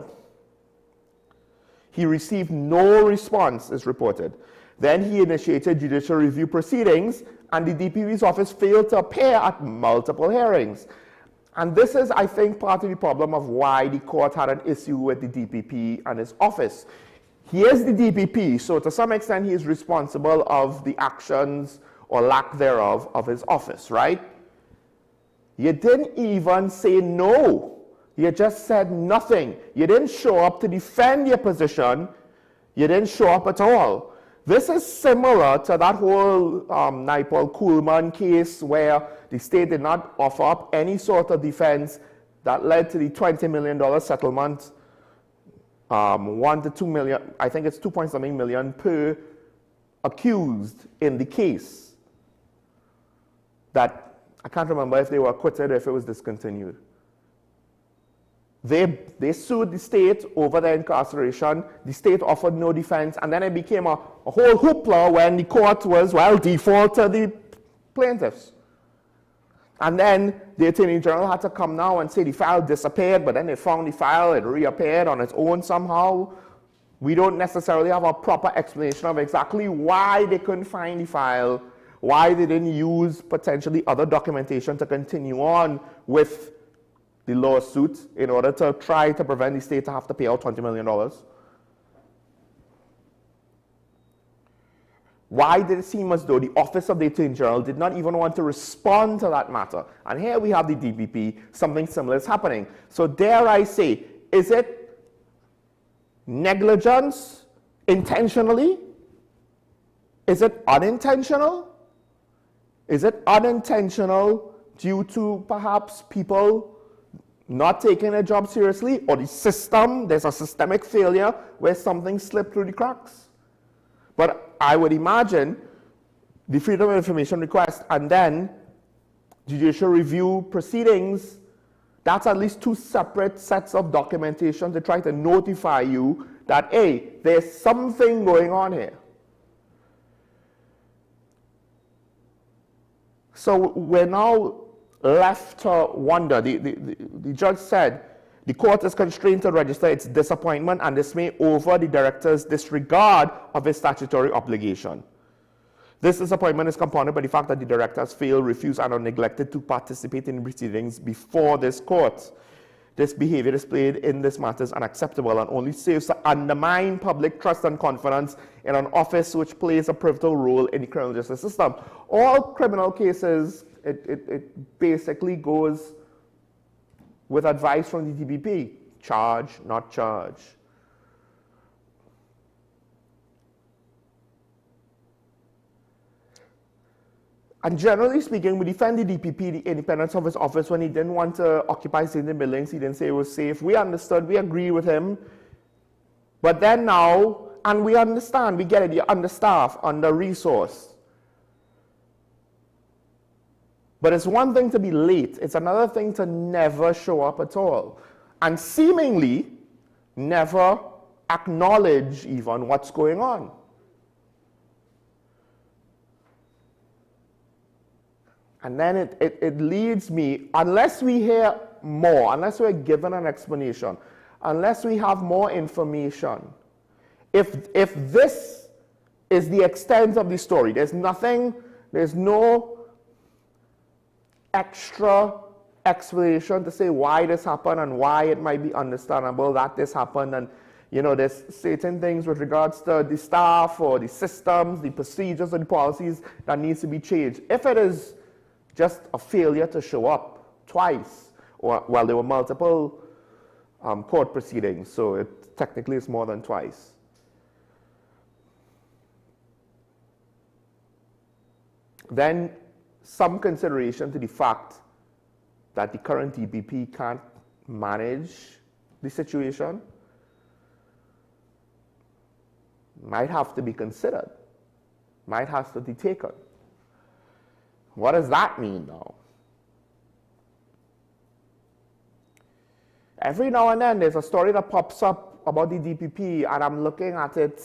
He received no response, is reported. Then he initiated judicial review proceedings, and the DPP's office failed to appear at multiple hearings. And this is, I think, part of the problem of why the court had an issue with the DPP and his office. He is the DPP, so to some extent he is responsible of the actions or lack thereof of his office, right? You didn't even say no. You just said nothing. You didn't show up to defend your position. You didn't show up at all. This is similar to that whole Naipaul Kuhlman case where the state did not offer up any sort of defense that led to the $20 million settlement, 1 to 2 million, I think it's 2.something million per accused in the case. That, I can't remember if they were acquitted or if it was discontinued. They sued the state over their incarceration. The state offered no defense, and then it became a whole hoopla when the court was, well, default to the plaintiffs. And then the Attorney General had to come now and say the file disappeared, but then they found the file, it reappeared on its own somehow. We don't necessarily have a proper explanation of exactly why they couldn't find the file, why they didn't use potentially other documentation to continue on with the lawsuit in order to try to prevent the state to have to pay out $20 million. Why did it seem as though the Office of the Attorney General did not even want to respond to that matter? And here we have the DPP, something similar is happening. So dare I say, is it negligence intentionally? Is it unintentional? Is it unintentional due to perhaps people not taking their job seriously, or the system, there's a systemic failure where something slipped through the cracks? But I would imagine the Freedom of Information request and then judicial review proceedings, that's at least two separate sets of documentation to try to notify you that, hey, there's something going on here. So we're now left to wonder. The judge said the court is constrained to register its disappointment and dismay over the director's disregard of his statutory obligation. This disappointment is compounded by the fact that the director has failed, refused, and or neglected to participate in proceedings before this court. This behavior displayed in this matter is unacceptable and only serves to undermine public trust and confidence in an office which plays a pivotal role in the criminal justice system. All criminal cases, it basically goes with advice from the DPP. Charge, not charge. And generally speaking, we defend the DPP, the independence of his office, when he didn't want to occupy certain buildings. He didn't say it was safe. We understood, we agree with him. But then now, and we understand, we get it, you're understaffed, under-resourced. But it's one thing to be late. It's another thing to never show up at all. And seemingly never acknowledge even what's going on. And then it leads me, unless we hear more, unless we're given an explanation, unless we have more information, if this is the extent of the story, there's no extra explanation to say why this happened and why it might be understandable that this happened, and there's certain things with regards to the staff or the systems, the procedures or the policies that needs to be changed. If it is just a failure to show up twice, or well, there were multiple court proceedings, so it technically is more than twice. Then some consideration to the fact that the current DPP can't manage the situation might have to be considered, might have to be taken. What does that mean now? Every now and then there's a story that pops up about the DPP, and I'm looking at it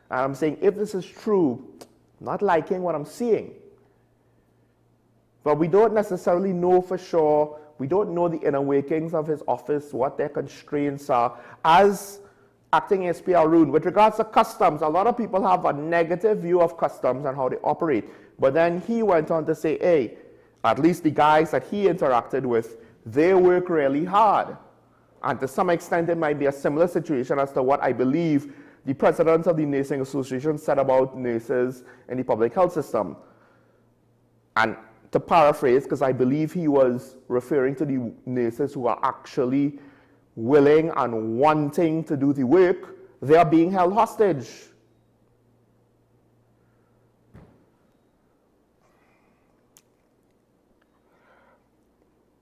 and I'm saying, if this is true, I'm not liking what I'm seeing. But we don't necessarily know for sure. We don't know the inner workings of his office, what their constraints are. As acting ASP Arun, with regards to customs, a lot of people have a negative view of customs and how they operate. But then he went on to say, hey, at least the guys that he interacted with, they work really hard. And to some extent, it might be a similar situation as to what I believe the president of the Nursing Association said about nurses in the public health system. And to paraphrase, because I believe he was referring to the nurses who are actually willing and wanting to do the work, they are being held hostage.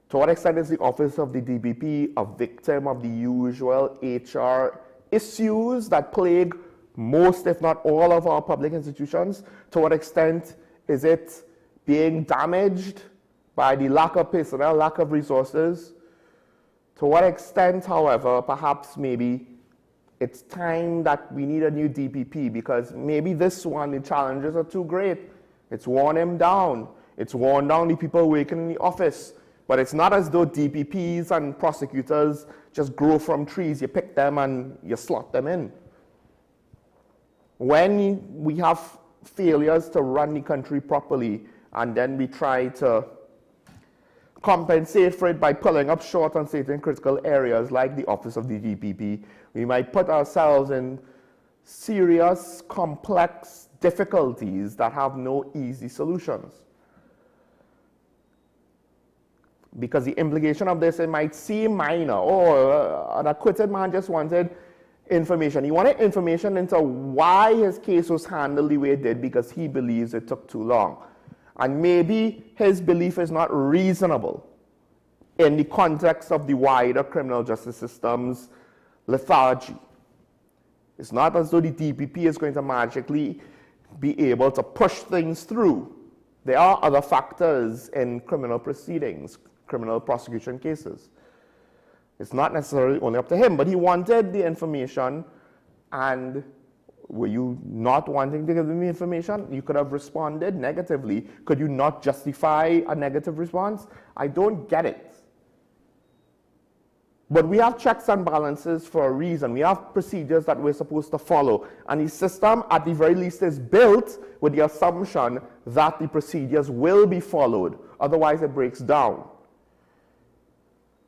To what extent is the office of the DPP a victim of the usual HR issues that plague most, if not all, of our public institutions? To what extent is it being damaged by the lack of personnel, lack of resources? To what extent, however, perhaps maybe it's time that we need a new DPP, because maybe this one, the challenges are too great. It's worn him down. It's worn down the people working in the office. But it's not as though DPPs and prosecutors just grow from trees. You pick them and you slot them in. When we have failures to run the country properly, and then we try to compensate for it by pulling up short on certain critical areas like the office of the DPP, we might put ourselves in serious, complex, difficulties that have no easy solutions. Because the implication of this, it might seem minor. Oh, an acquitted man just wanted information. He wanted information into why his case was handled the way it did because he believes it took too long. And maybe his belief is not reasonable in the context of the wider criminal justice system's lethargy. It's not as though the DPP is going to magically be able to push things through. There are other factors in criminal proceedings, criminal prosecution cases. It's not necessarily only up to him, but he wanted the information, and were you not wanting to give him the information? You could have responded negatively. Could you not justify a negative response? I don't get it. But we have checks and balances for a reason. We have procedures that we're supposed to follow. And the system, at the very least, is built with the assumption that the procedures will be followed. Otherwise, it breaks down.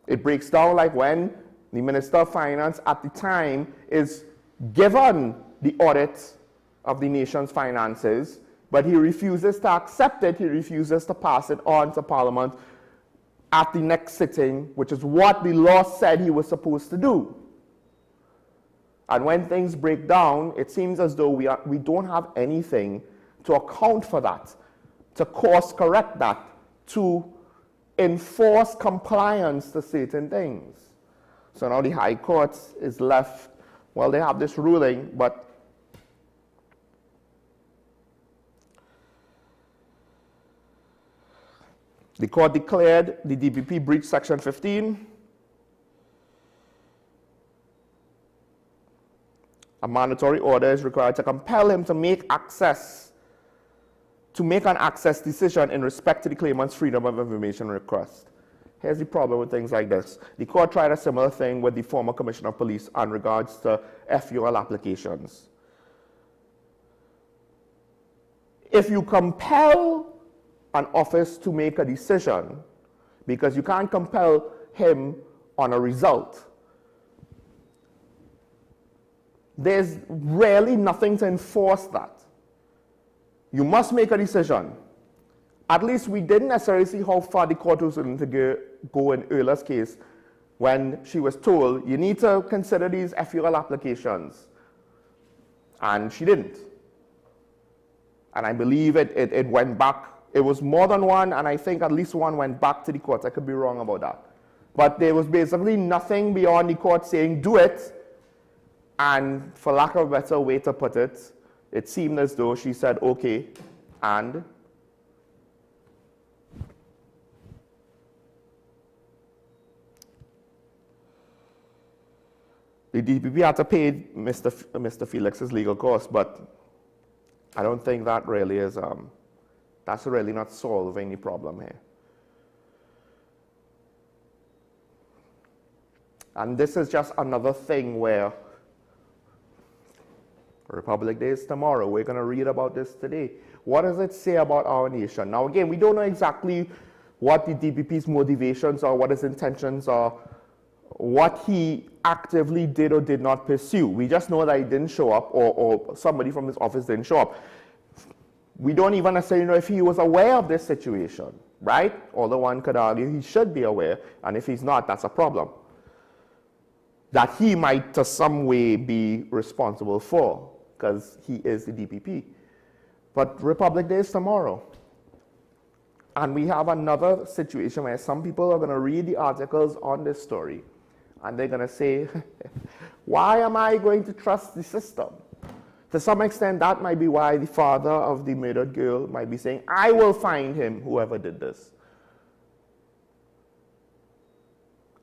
It breaks down like when the Minister of Finance at the time is given the audit of the nation's finances, but he refuses to accept it. He refuses to pass it on to Parliament at the next sitting, which is what the law said he was supposed to do. And when things break down, it seems as though we don't have anything to account for that, to course correct that, to enforce compliance to certain things. So now the High Court is left, well, they have this ruling, but the court declared the DPP breached Section 15. A mandatory order is required to compel him to make an access decision in respect to the claimant's freedom of information request. Here's the problem with things like this. The court tried a similar thing with the former Commissioner of Police on regards to FUL applications. If you compel an office to make a decision, because you can't compel him on a result, there's really nothing to enforce that. You must make a decision. At least we didn't necessarily see how far the court was willing to go in Earla's case when she was told, you need to consider these FUL applications. And she didn't. And I believe it went back. It was more than one, and I think at least one went back to the court. I could be wrong about that. But there was basically nothing beyond the court saying, do it. And for lack of a better way to put it, it seemed as though she said, okay, and the DPP had to pay Mr. Felix's legal costs, but I don't think that really is, that's really not solving the problem here. And this is just another thing where Republic Day is tomorrow. We're going to read about this today. What does it say about our nation? Now, again, we don't know exactly what the DPP's motivations are, what his intentions are, what he actively did or did not pursue. We just know that he didn't show up, or somebody from his office didn't show up. We don't even necessarily know if he was aware of this situation, right? Although one could argue he should be aware, and if he's not, that's a problem that he might to some way be responsible for, because he is the DPP. But Republic Day is tomorrow. And we have another situation where some people are going to read the articles on this story, and they're going to say, why am I going to trust the system? To some extent, that might be why the father of the murdered girl might be saying, I will find him, whoever did this.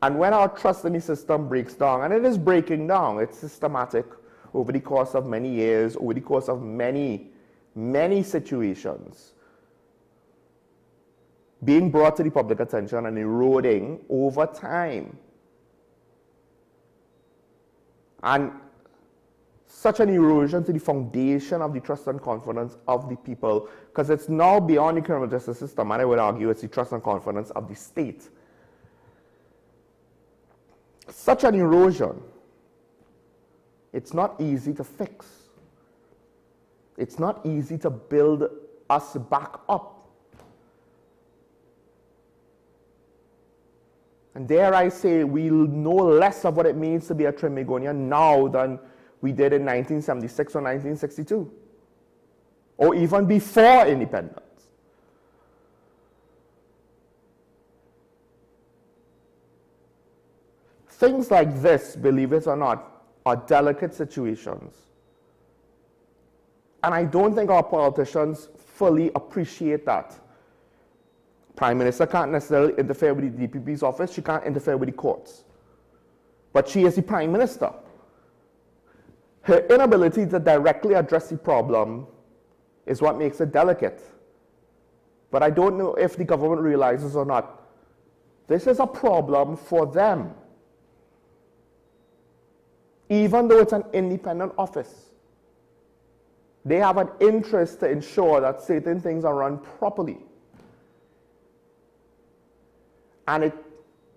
And when our trust in the system breaks down, and it is breaking down, it's systematic over the course of many years, over the course of many, many situations, being brought to the public attention and eroding over time. And such an erosion to the foundation of the trust and confidence of the people, because it's now beyond the criminal justice system, and I would argue it's the trust and confidence of the state. Such an erosion, it's not easy to fix. It's not easy to build us back up. And dare I say, we know less of what it means to be a Trinbagonian now than we did in 1976 or 1962, or even before independence. Things like this, believe it or not, are delicate situations. And I don't think our politicians fully appreciate that. Prime Minister can't necessarily interfere with the DPP's office. She can't interfere with the courts. But she is the Prime Minister. Her inability to directly address the problem is what makes it delicate. But I don't know if the government realizes or not. This is a problem for them, even though it's an independent office. They have an interest to ensure that certain things are run properly. And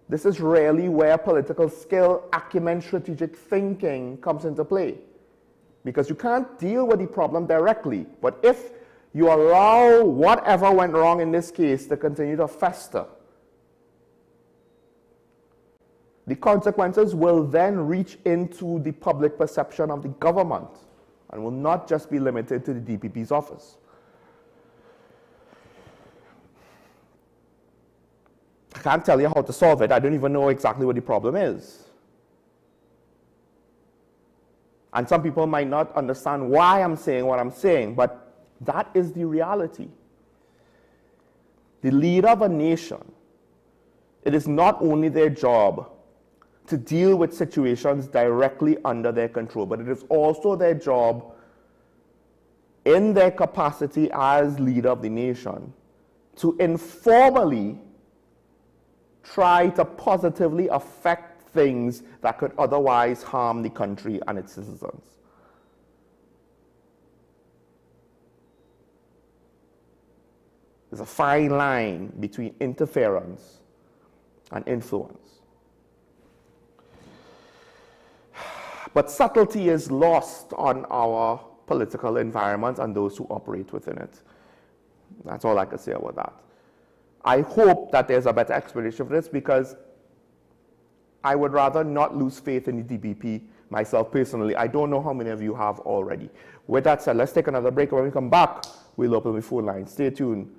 this is really where political skill, acumen, strategic thinking comes into play. Because you can't deal with the problem directly. But if you allow whatever went wrong in this case to continue to fester, the consequences will then reach into the public perception of the government and will not just be limited to the DPP's office. I can't tell you how to solve it. I don't even know exactly what the problem is. And some people might not understand why I'm saying what I'm saying, but that is the reality. The leader of a nation, it is not only their job to deal with situations directly under their control, but it is also their job in their capacity as leader of the nation to informally try to positively affect things that could otherwise harm the country and its citizens. There's a fine line between interference and influence. But subtlety is lost on our political environment and those who operate within it. That's all I can say about that. I hope that there's a better explanation for this, because I would rather not lose faith in the DPP myself personally. I don't know how many of you have already. With that said, let's take another break. When we come back, we'll open the phone line. Stay tuned.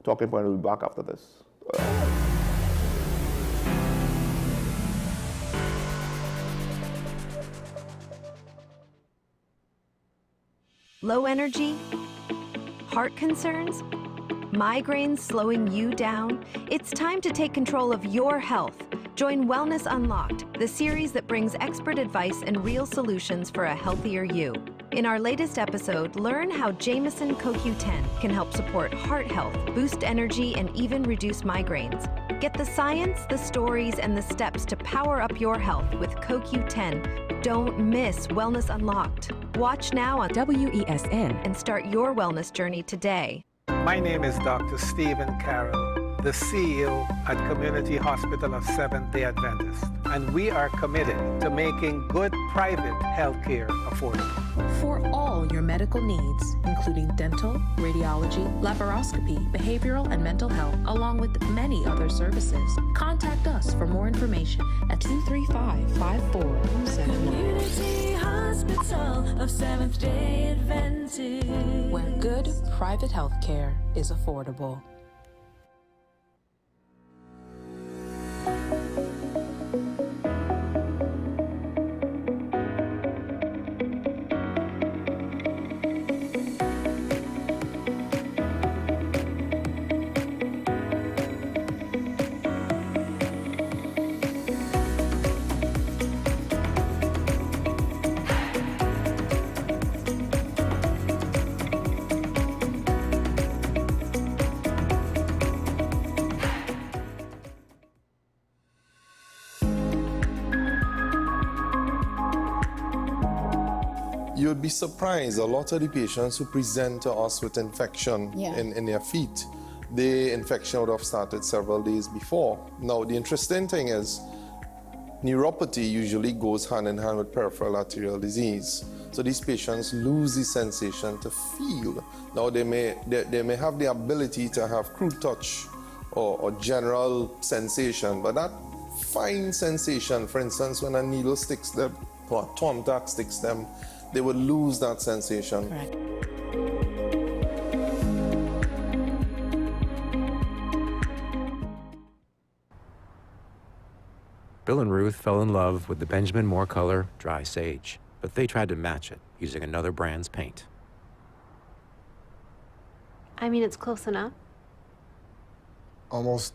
Talking Point will be back after this. Low energy? Heart concerns? Migraines slowing you down? It's time to take control of your health. Join Wellness Unlocked, the series that brings expert advice and real solutions for a healthier you. In our latest episode, learn how Jameson CoQ10 can help support heart health, boost energy, and even reduce migraines. Get the science, the stories, and the steps to power up your health with CoQ10. Don't miss Wellness Unlocked. Watch now on WESN and start your wellness journey today. My name is Dr. Stephen Carroll, the CEO at Community Hospital of Seventh-day Adventist, and we are committed to making good private healthcare affordable. For all your medical needs, including dental, radiology, laparoscopy, behavioral and mental health, along with many other services, contact us for more information at 235-5479. Community Hospital of Seventh-day Adventist, where good private health care is affordable. You'd be surprised, a lot of the patients who present to us with infection in their feet, the infection would have started several days before. Now, the interesting thing is, neuropathy usually goes hand in hand with peripheral arterial disease. So these patients lose the sensation to feel. Now they may have the ability to have crude touch or general sensation, but that fine sensation, for instance, when a needle sticks them or a thumbtack sticks them, they would lose that sensation. Correct. Bill and Ruth fell in love with the Benjamin Moore color Dry Sage, but they tried to match it using another brand's paint. I mean, it's close enough. Almost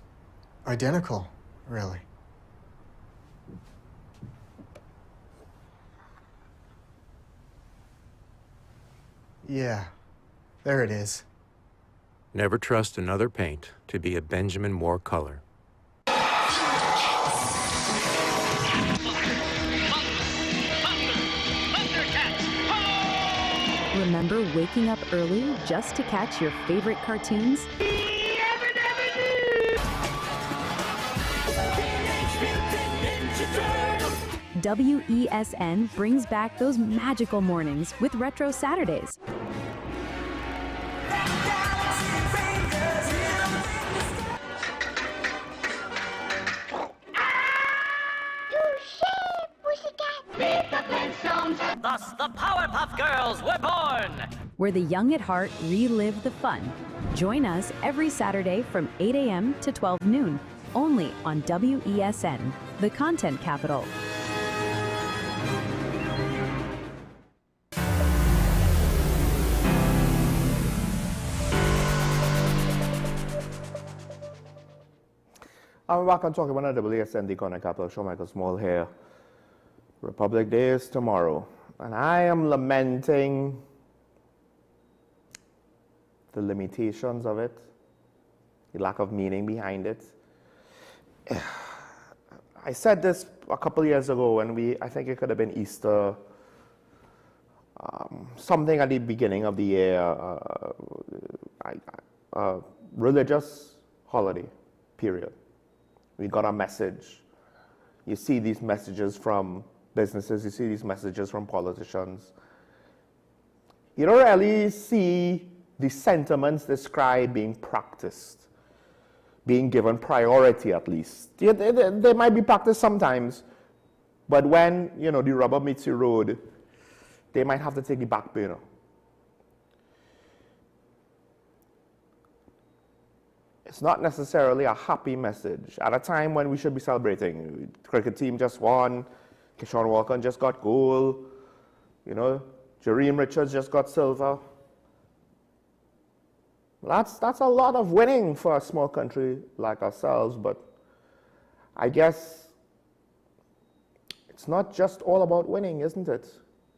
identical, really. Yeah, there it is. Never trust another paint to be a Benjamin Moore color. Remember waking up early just to catch your favorite cartoons? WESN brings back those magical mornings with Retro Saturdays. Thus, the Powerpuff Girls were born! Where the young at heart relive the fun. Join us every Saturday from 8 a.m. to 12 noon, only on WESN, the content capital. I'm back and talking about the WESN, the content capital show. Michael Small here. Republic Day is tomorrow, and I am lamenting the limitations of it, the lack of meaning behind it. I said this a couple years ago when I think it could have been Easter, something at the beginning of the year, religious holiday period. We got a message. You see these messages from businesses, you see these messages from politicians. You don't really see the sentiments described being practiced, being given priority at least. They might be practiced sometimes, but when the rubber meets the road, they might have to take the back burner. It's not necessarily a happy message at a time when we should be celebrating. The cricket team just won. Keshawn Walker just got gold. Jareem Richards just got silver. That's a lot of winning for a small country like ourselves, but I guess it's not just all about winning, isn't it?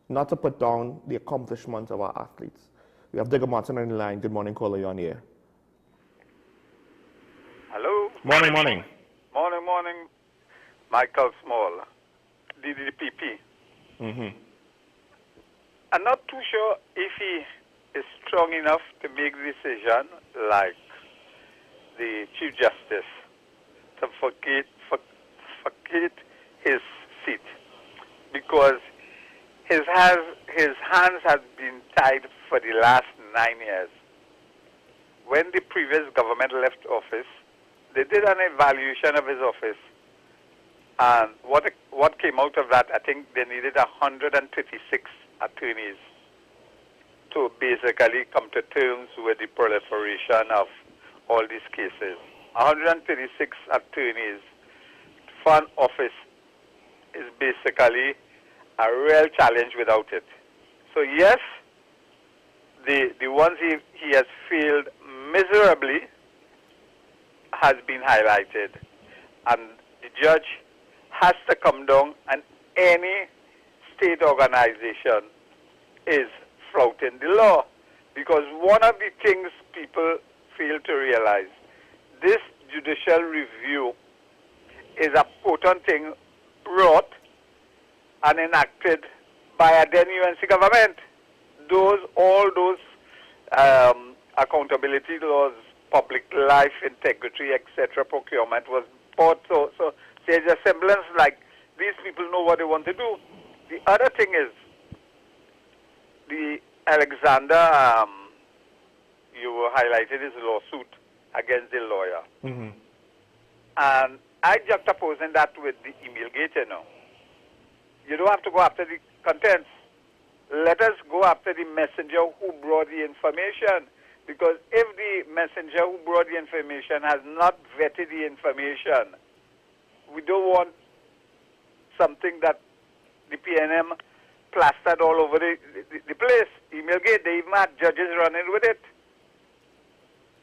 Not to put down the accomplishments of our athletes. We have Digger Martin on the line. Good morning, caller, you're on the air. Hello? Morning. Morning. Michael Small, DDPP. Mm-hmm. I'm not too sure if he is strong enough to make a decision like the Chief Justice to vacate his seat, because his hands have been tied for the last 9 years. When the previous government left office, they did an evaluation of his office, and what came out of that, I think they needed 136 attorneys to basically come to terms with the proliferation of all these cases. 136 attorneys for an office is basically a real challenge without it. So yes, the ones he has failed miserably has been highlighted, and the judge has to come down, and any state organization is flouting the law, because one of the things people fail to realize, this judicial review is a potent thing brought and enacted by a then UNC government. All those accountability laws, public life, integrity, etc., procurement was bought. So there's a semblance like these people know what they want to do. The other thing is, the Alexander, you highlighted his lawsuit against the lawyer. Mm-hmm. And I juxtaposing that with the email gate, you know. You don't have to go after the contents. Let us go after the messenger who brought the information. Because if the messenger who brought the information has not vetted the information, we don't want something that the PNM plastered all over the place. Email gate, they even had judges running with it.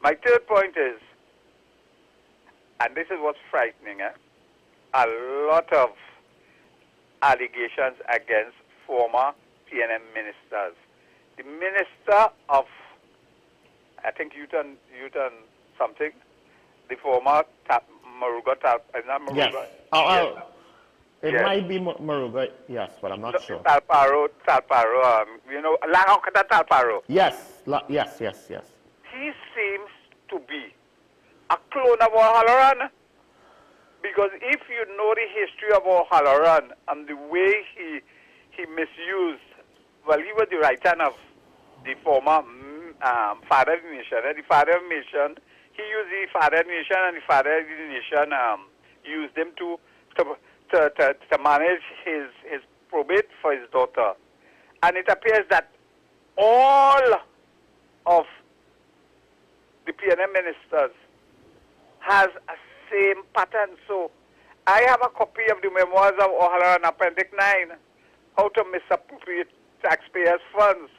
My third point is, and this is what's frightening, a lot of allegations against former PNM ministers. The minister of, I think Uton something, the former Maruga, not Maruga. Yes. Yes. It Yes. might be Maruga, yes, but I'm not sure. Talparo, you know, Lahokata Talparo. Yes, yes. He seems to be a clone of O'Halloran. Because if you know the history of O'Halloran and the way he misused, well, he was the right hand of the former father of the nation. The father of the nation, he used the father of the nation, and the father of the nation used him to manage his probate for his daughter. And it appears that all of the PNM ministers has a same pattern. So I have a copy of the memoirs of O'Halloran, Appendix 9, how to misappropriate taxpayers' funds.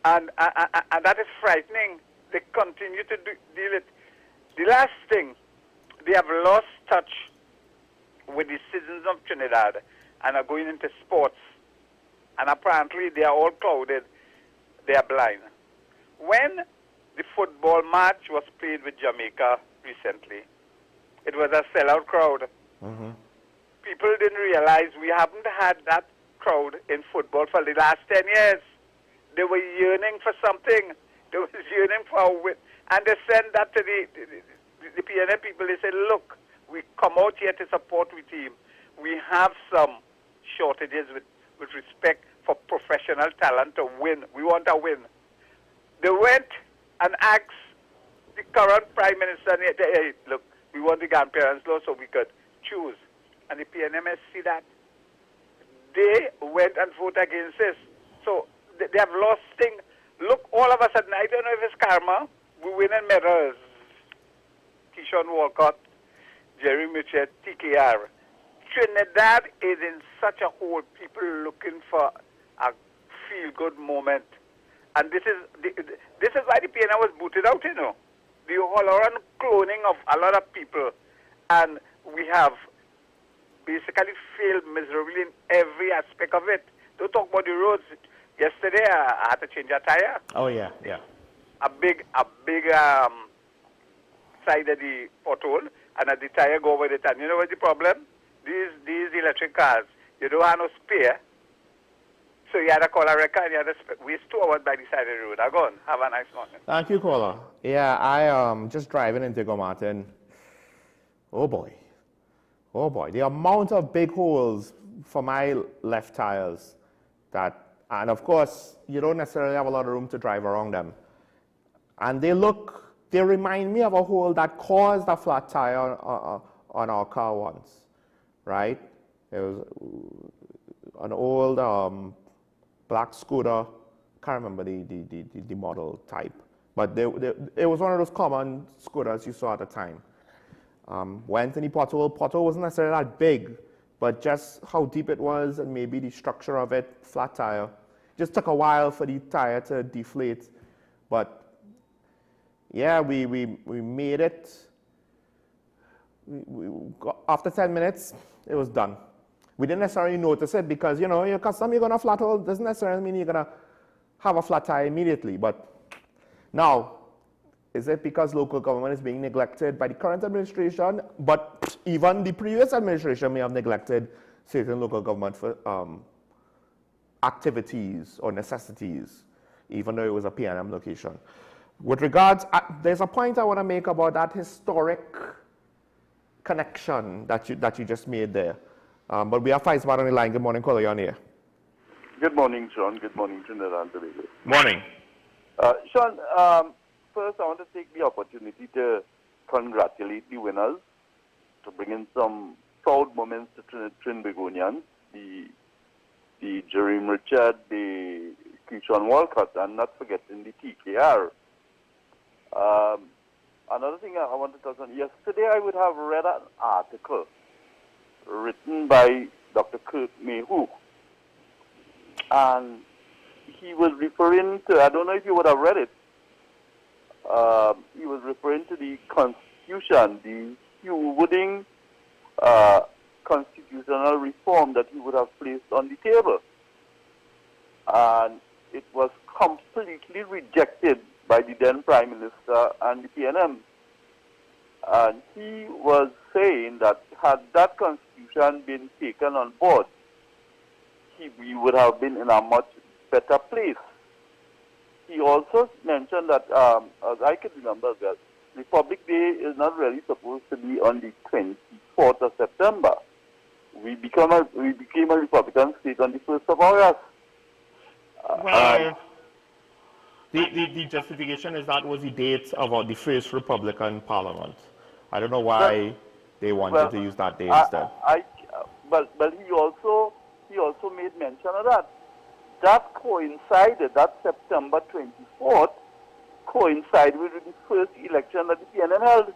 And that is frightening. They continue to deal it. The last thing, they have lost touch with the citizens of Trinidad and are going into sports. And apparently they are all clouded. They are blind. When the football match was played with Jamaica recently, it was a sellout crowd. Mm-hmm. People didn't realize we haven't had that crowd in football for the last 10 years. They were yearning for something. They were yearning for a win. And they sent that to the PNM people. They said, look, we come out here to support the team. We have some shortages with respect for professional talent to win. We want a win. They went and asked the current Prime Minister, hey, look, we want the grandparents' law so we could choose. And the PNMS see that. They went and voted against this. So they have lost things. Look, all of a sudden, I don't know if it's karma, we win in medals. Keyshawn Walcott, Jerry Mitchell, TKR. Trinidad is in such a hole, people looking for a feel-good moment. And this is why the PNM was booted out, you know. The O'Halloran cloning of a lot of people. And we have basically failed miserably in every aspect of it. Don't talk about the roads. Yesterday, I had to change a tire. Oh, yeah. A big side of the pothole, and the tire go over it. And you know what's the problem? These electric cars, you don't have no spare. So you had to call a wrecker and you had to waste 2 hours by the side of the road. Go on. Have a nice morning. Thank you, caller. Yeah, I just driving into Diego Martin. Oh boy. The amount of big holes for my left tires and of course, you don't necessarily have a lot of room to drive around them. And they remind me of a hole that caused a flat tire on our car once, right? It was an old black scooter. Can't remember the model type, but it was one of those common scooters you saw at the time. Went in the pothole. Pothole wasn't necessarily that big, but just how deep it was and maybe the structure of it, flat tire. Just took a while for the tire to deflate, but yeah, we made it. After 10 minutes, it was done. We didn't necessarily notice it because, you know, you're gonna flat hole doesn't necessarily mean you're gonna have a flat tire immediately. But now, is it because local government is being neglected by the current administration? But even the previous administration may have neglected certain local government for activities or necessities, even though it was a PNM location. With regards, there's a point I want to make about that historic connection that you just made there. But we have Faisal on the line. Good morning, caller, you're on here. Good morning, Sean. Good morning, Trinidad and Tobago. Morning. Sean, first I want to take the opportunity to congratulate the winners, to bring in some proud moments to Trinbagonians, the Jerome Richard, the Keyshawn Walcott, and not forgetting the TKR. Another thing I want to touch on, yesterday I would have read an article written by Dr. Kurt Mayhew, and he was referring to, I don't know if you would have read it, he was referring to the Constitution, the Hugh Wooding constitutional reform that he would have placed on the table. And it was completely rejected by the then Prime Minister and the PNM. And he was saying that had that constitution been taken on board, we would have been in a much better place. He also mentioned that, as I can remember, that Republic Day is not really supposed to be on the 24th of September. We became a Republican state on the 1st of August. Well, the justification is that was the date of the first Republican Parliament. I don't know why they wanted to use that date instead. But he also made mention of that. That coincided, that September 24th coincided with the first election that the PNM held.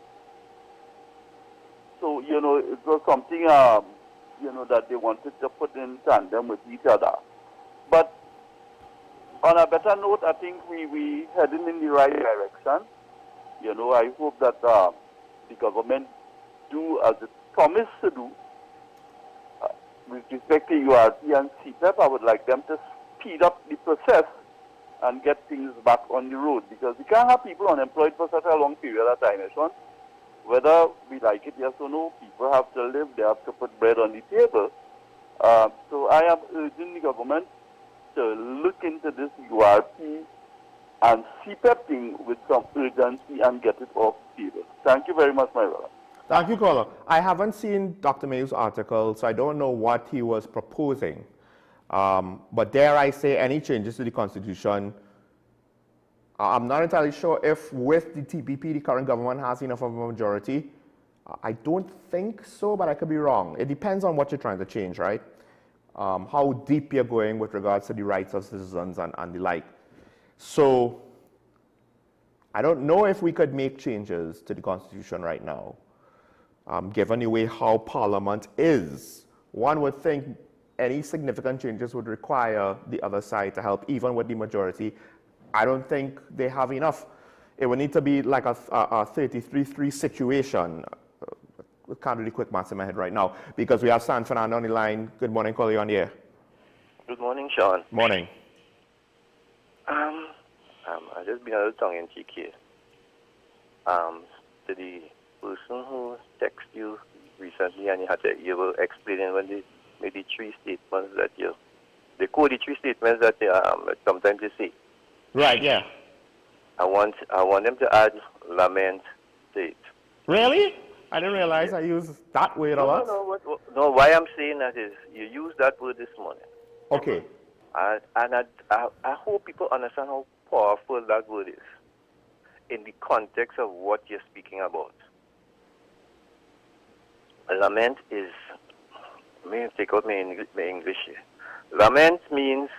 So, it was something, that they wanted to put in tandem with each other. But on a better note, I think we heading in the right direction. I hope that the government do as it promised to do. With respect to URT and CPEP, I would like them to speed up the process and get things back on the road, because we can't have people unemployed for such a long period of time, Sean. Whether we like it, yes or no, people have to live, they have to put bread on the table. So I am urging the government to look into this URT and CPEP thing with some urgency and get it off the table. Thank you very much, my brother. Thank you, caller. I haven't seen Dr. Mayhew's article, so I don't know what he was proposing. But dare I say, any changes to the Constitution, I'm not entirely sure if with the TPP, the current government has enough of a majority. I don't think so, but I could be wrong. It depends on what you're trying to change, right? How deep you're going with regards to the rights of citizens and the like. So I don't know if we could make changes to the Constitution right now. Given the way how Parliament is, one would think any significant changes would require the other side to help, even with the majority. I don't think they have enough. It would need to be like a 33-3 situation. I can't really quick maths in my head right now, because we have San Fernando on the line. Good morning, caller, you on the air. Good morning, Sean. Morning. I just been a little tongue-in-cheek here. To the person who texted you recently, and you were explaining when they made the three statements that they quote the three statements that sometimes they say. Right, yeah. I want them to add lament to it. Really? I didn't realize I used that word a lot. No, why I'm saying that is you used that word this morning. Okay. And I hope people understand how powerful that word is in the context of what you're speaking about. Lament is, let me take out my English here. Lament means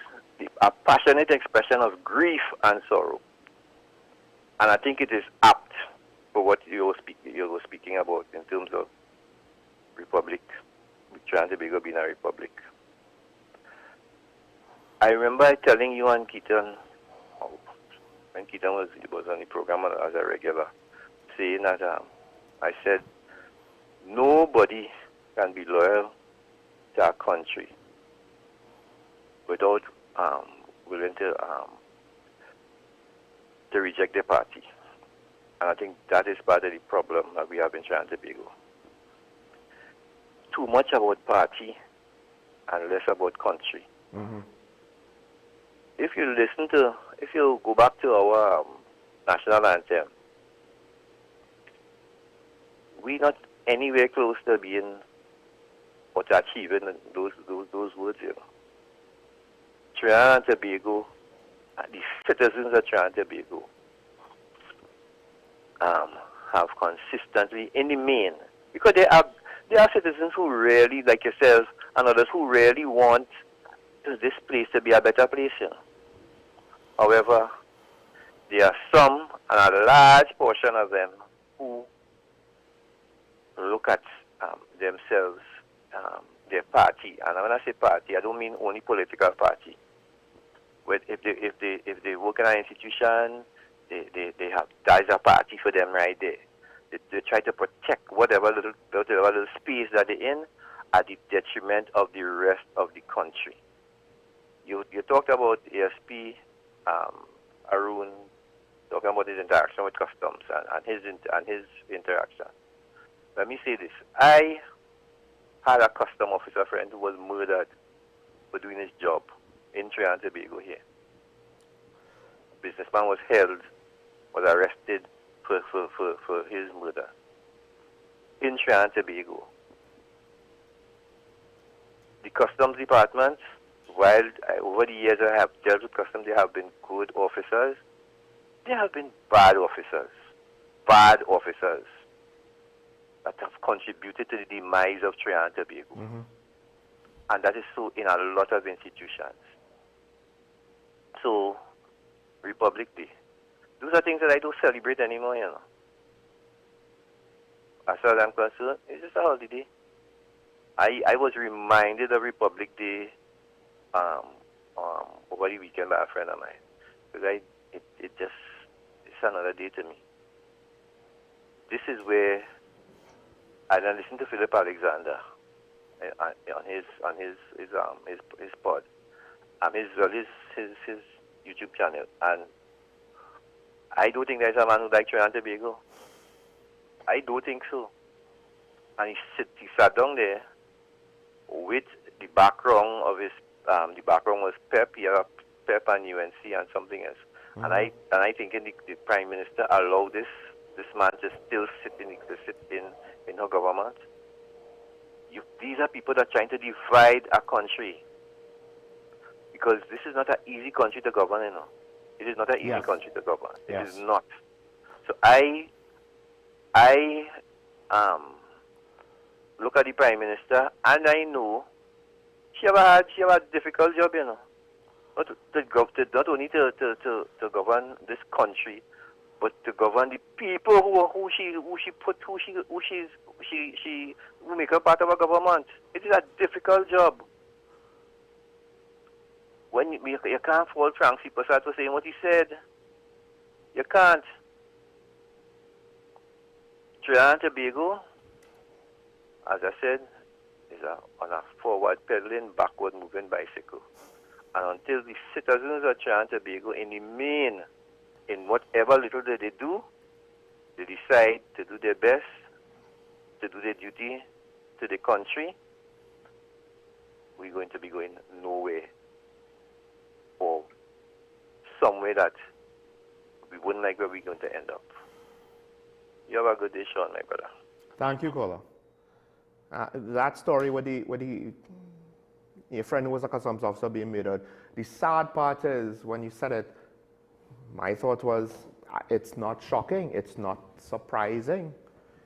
a passionate expression of grief and sorrow. And I think it is apt for what you were speaking about in terms of republic, Trinidad and Tobago being a republic. I remember telling you and Keaton, when Keaton was on the program as a regular, saying that I said, nobody can be loyal to our country without willing to reject the party. And I think that is part of the problem that we have in Trinidad and Tobago. Too much about party and less about country. Mm-hmm. If you go back to our national anthem, we're not anywhere close to being or to achieving those words, you know. Trinidad and Tobago, the citizens of Trinidad and Tobago have consistently, in the main, because there are citizens who really, like yourself and others, who really want this place to be a better place, you know. However, there are some, and a large portion of them, who look at themselves, their party, and when I say party, I don't mean only political party. But if they work in an institution, they have, that is a party for them right there. They try to protect whatever little space that they're in at the detriment of the rest of the country. You talked about ASP, Arun, talking about his interaction with customs and his interaction. Let me say this. I had a custom officer friend who was murdered for doing his job in Trinidad and Tobago here. Businessman was arrested for his murder in Trinidad and Tobago. The customs department, while over the years I have dealt with customs, they have been good officers. There have been bad officers that have contributed to the demise of Trinidad and Tobago. Mm-hmm. And that is so in a lot of institutions. So, Republic Day, those are things that I don't celebrate anymore, you know. As far as I'm concerned, it's just a holiday. I was reminded of Republic Day over the weekend by a friend of mine. Because it's another day to me. This is where I listened to Philip Alexander on his pod, his YouTube channel, and I don't think there's a man who likes Trinidad and Tobago. I don't think so. And he sat down there with the background of his the background was PEP, PEP and UNC and something else. Mm-hmm. And I think the Prime Minister allowed this man to still sit in her government. These are people that are trying to divide a country. Because this is not an easy country to govern, you know. It is not an easy country to govern. It is not. So I look at the Prime Minister, and I know she have a difficult job, you know. Not only to govern this country, but to govern the people who make her part of a government. It is a difficult job. When you can't fault Francis Passat for saying what he said. You can't. Trinidad and Tobago, as I said, is on a forward pedaling, backward moving bicycle. And until the citizens of Trinidad and Tobago, in the main, in whatever little that they do, they decide to do their best, to do their duty to the country, we're going to be going nowhere. Or somewhere that we wouldn't like where we're going to end up. You have a good day, Sean, my brother. Thank you, caller. That story with your friend who was a customs officer being murdered, the sad part is, when you said it, my thought was, it's not shocking, it's not surprising.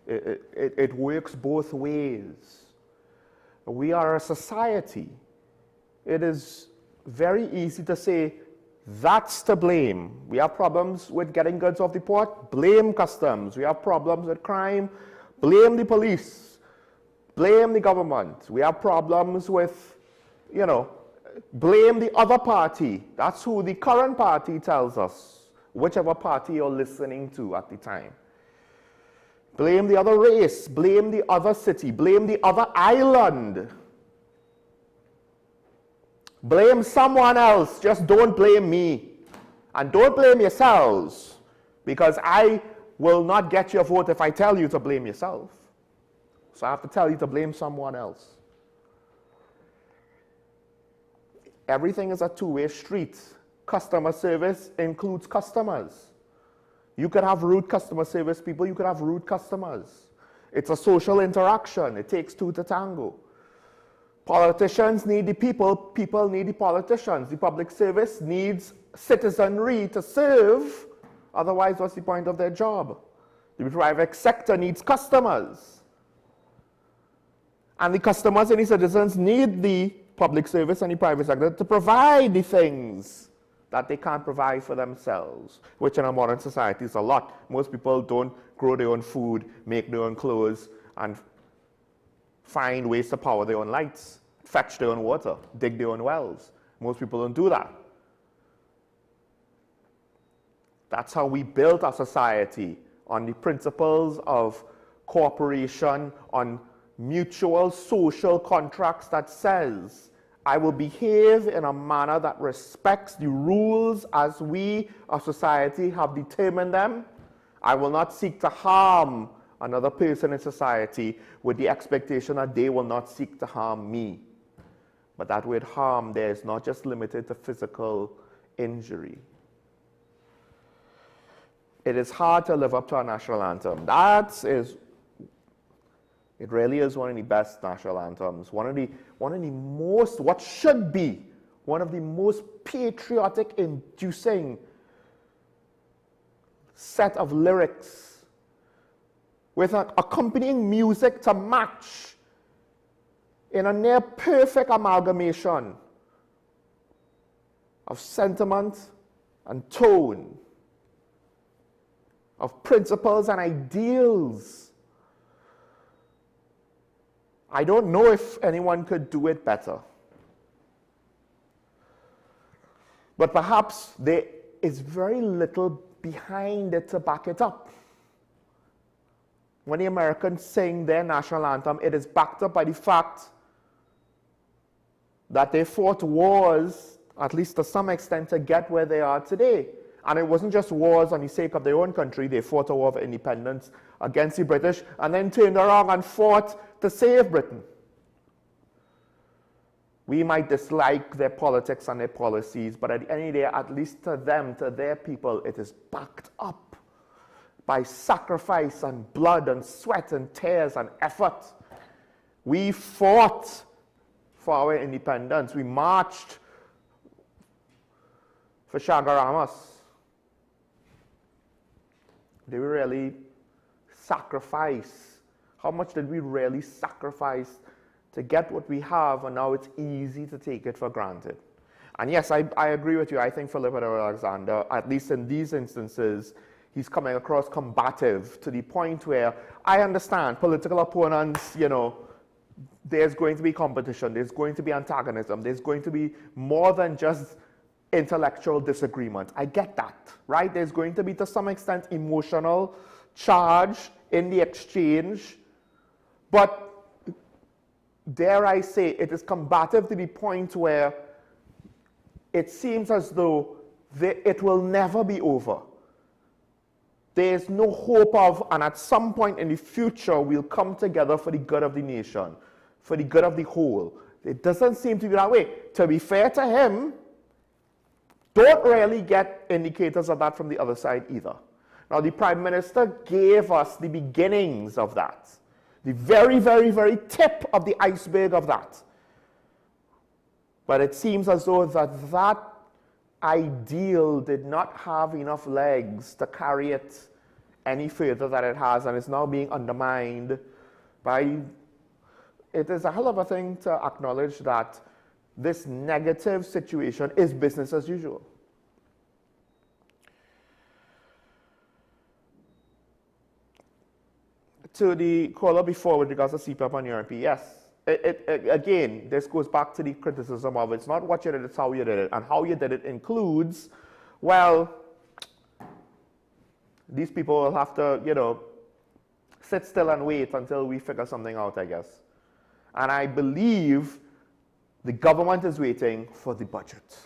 It works both ways. We are a society. It is very easy to say, that's to blame. We have problems with getting goods off the port, blame customs. We have problems with crime, blame the police, blame the government. We have problems with, blame the other party. That's who the current party tells us, whichever party you're listening to at the time. Blame the other race, blame the other city, blame the other island. Blame someone else, just don't blame me. And don't blame yourselves, because I will not get your vote if I tell you to blame yourself. So I have to tell you to blame someone else. Everything is a two-way street. Customer service includes customers. You could have rude customer service people, you could have rude customers. It's a social interaction. It takes two to tango. Politicians need the people, people need the politicians. The public service needs citizenry to serve, otherwise what's the point of their job? The private sector needs customers. And the customers and the citizens need the public service and the private sector to provide the things that they can't provide for themselves, which in a modern society is a lot. Most people don't grow their own food, make their own clothes, and find ways to power their own lights, fetch their own water, dig their own wells. Most people don't do that. That's how we built our society, on the principles of cooperation, on mutual social contracts that says, I will behave in a manner that respects the rules as we, our society, have determined them. I will not seek to harm another person in society with the expectation that they will not seek to harm me. But that word harm there is not just limited to physical injury. It is hard to live up to our national anthem. It really is one of the best national anthems. One of the most, what should be one of the most patriotic inducing set of lyrics with an accompanying music to match in a near perfect amalgamation of sentiment and tone, of principles and ideals. I don't know if anyone could do it better. But perhaps there is very little behind it to back it up. When the Americans sing their national anthem, it is backed up by the fact that they fought wars, at least to some extent, to get where they are today. And it wasn't just wars on the sake of their own country. They fought a war of independence against the British and then turned around and fought to save Britain. We might dislike their politics and their policies, but at the end of the day, at least to them, to their people, it is backed up by sacrifice and blood and sweat and tears and effort. We fought for our independence. We marched for Chagaramas. Did we really sacrifice? How much did we really sacrifice to get what we have, and now it's easy to take it for granted? And yes, I agree with you. I think Philip Alexander, at least in these instances, he's coming across combative to the point where I understand political opponents, you know, there's going to be competition, there's going to be antagonism, there's going to be more than just intellectual disagreement. I get that, right? There's going to be, to some extent, emotional charge in the exchange, but dare I say, it is combative to the point where it seems as though it will never be over. There is no hope of, and at some point in the future, we'll come together for the good of the nation, for the good of the whole. It doesn't seem to be that way. To be fair to him, don't really get indicators of that from the other side either. Now, the Prime Minister gave us the beginnings of that, the very, very, very tip of the iceberg of that. But it seems as though that ideal did not have enough legs to carry it any further than it has, and it's now being undermined by... It is a hell of a thing to acknowledge that this negative situation is business as usual. To the caller before with regards to CPAP and URP, yes. Again, this goes back to the criticism of it's not what you did, it's how you did it. And how you did it includes, well, these people will have to, you know, sit still and wait until we figure something out, I guess. And I believe the government is waiting for the budget.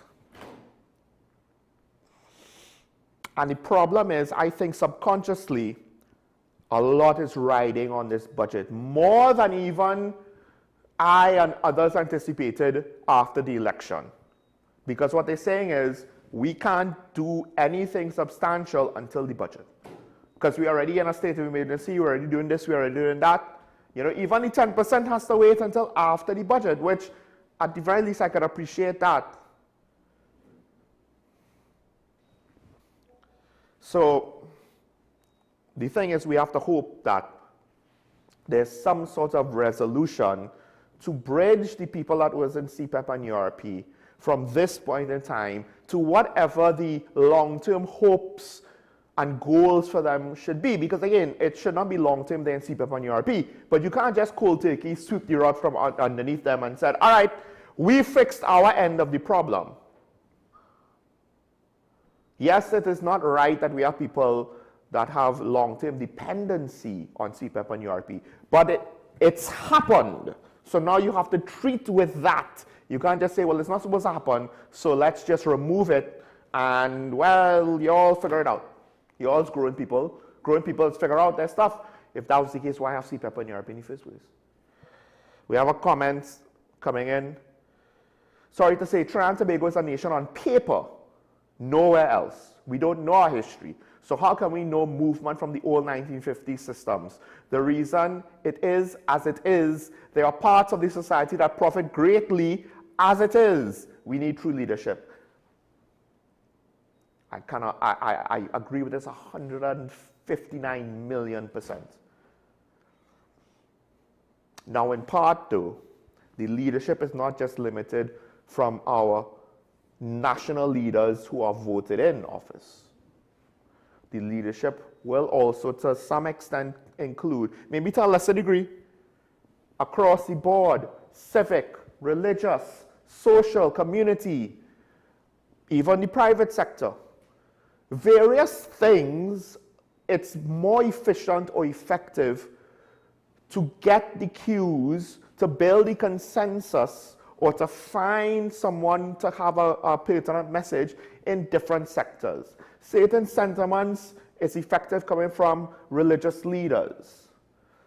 And the problem is, I think subconsciously, a lot is riding on this budget, more than even I and others anticipated after the election. Because what they're saying is, we can't do anything substantial until the budget. Because we're already in a state of emergency, we're already doing this, we're already doing that. You know, even the 10% has to wait until after the budget, which at the very least I could appreciate that. So the thing is, we have to hope that there's some sort of resolution to bridge the people that was in CPEP and URP from this point in time to whatever the long-term hopes and goals for them should be. Because again, it should not be long-term there in CPEP and URP, but you can't just cold turkey sweep the rug from underneath them and said, all right, we fixed our end of the problem. Yes, it is not right that we have people that have long-term dependency on CPEP and URP, but it's happened. So now you have to treat with that. You can't just say, well, it's not supposed to happen, so let's just remove it, and, well, you all figure it out. You all's growing people. Growing people figure out their stuff. If that was the case, why have CPEP and URP in the first place? We have a comment coming in. Sorry to say, Trinidad and Tobago is a nation on paper, nowhere else. We don't know our history. So how can we know movement from the old 1950s systems? The reason it is as it is, there are parts of the society that profit greatly as it is. We need true leadership. I agree with this 159 million %. Now in part though, the leadership is not just limited from our national leaders who are voted in office. The leadership will also to some extent include, maybe to a lesser degree, across the board, civic, religious, social, community, even the private sector. Various things, it's more efficient or effective to get the cues, to build the consensus, or to find someone to have a pertinent message in different sectors. Certain sentiments is effective coming from religious leaders.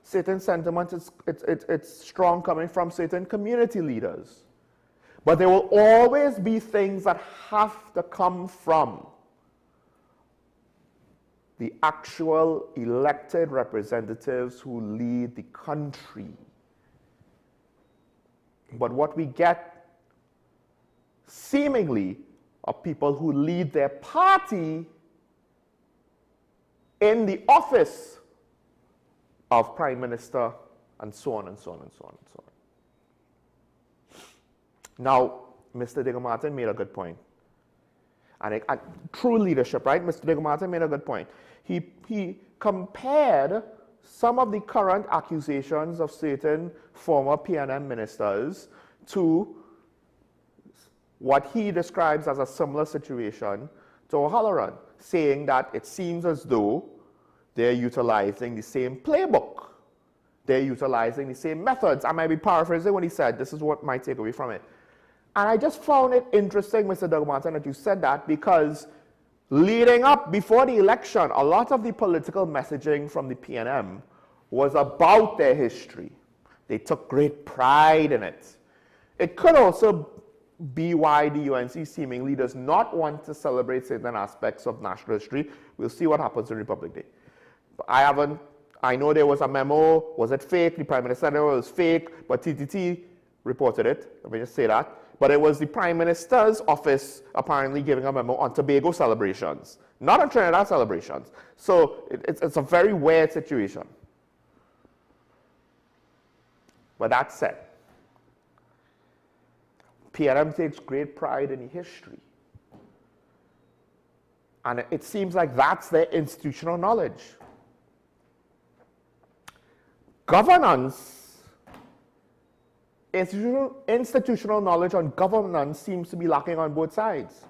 Certain sentiments, it's strong coming from certain community leaders. But there will always be things that have to come from the actual elected representatives who lead the country. But what we get seemingly are people who lead their party in the office of Prime Minister, and so on and so on and so on and so on. Now, Mr. Digger Martin made a good point. And true leadership, right? Mr. Digger Martin made a good point. He compared some of the current accusations of certain former PNM ministers to what he describes as a similar situation to O'Halloran, saying that it seems as though they're utilizing the same playbook. They're utilizing the same methods. I might be paraphrasing what he said. This is what my takeaway from it. And I just found it interesting, Mr. Doug Martin, that you said that, because leading up before the election, a lot of the political messaging from the PNM was about their history. They took great pride in it. It could also be why the UNC seemingly does not want to celebrate certain aspects of national history. We'll see what happens on Republic Day. But I know there was a memo. Was it fake? The Prime Minister said it was fake, but TTT reported it. Let me just say that. But it was the Prime Minister's office apparently giving a memo on Tobago celebrations, not on Trinidad celebrations. So it's a very weird situation. But that said, PNM takes great pride in the history. And it seems like that's their institutional knowledge. Governance, institutional knowledge on governance seems to be lacking on both sides,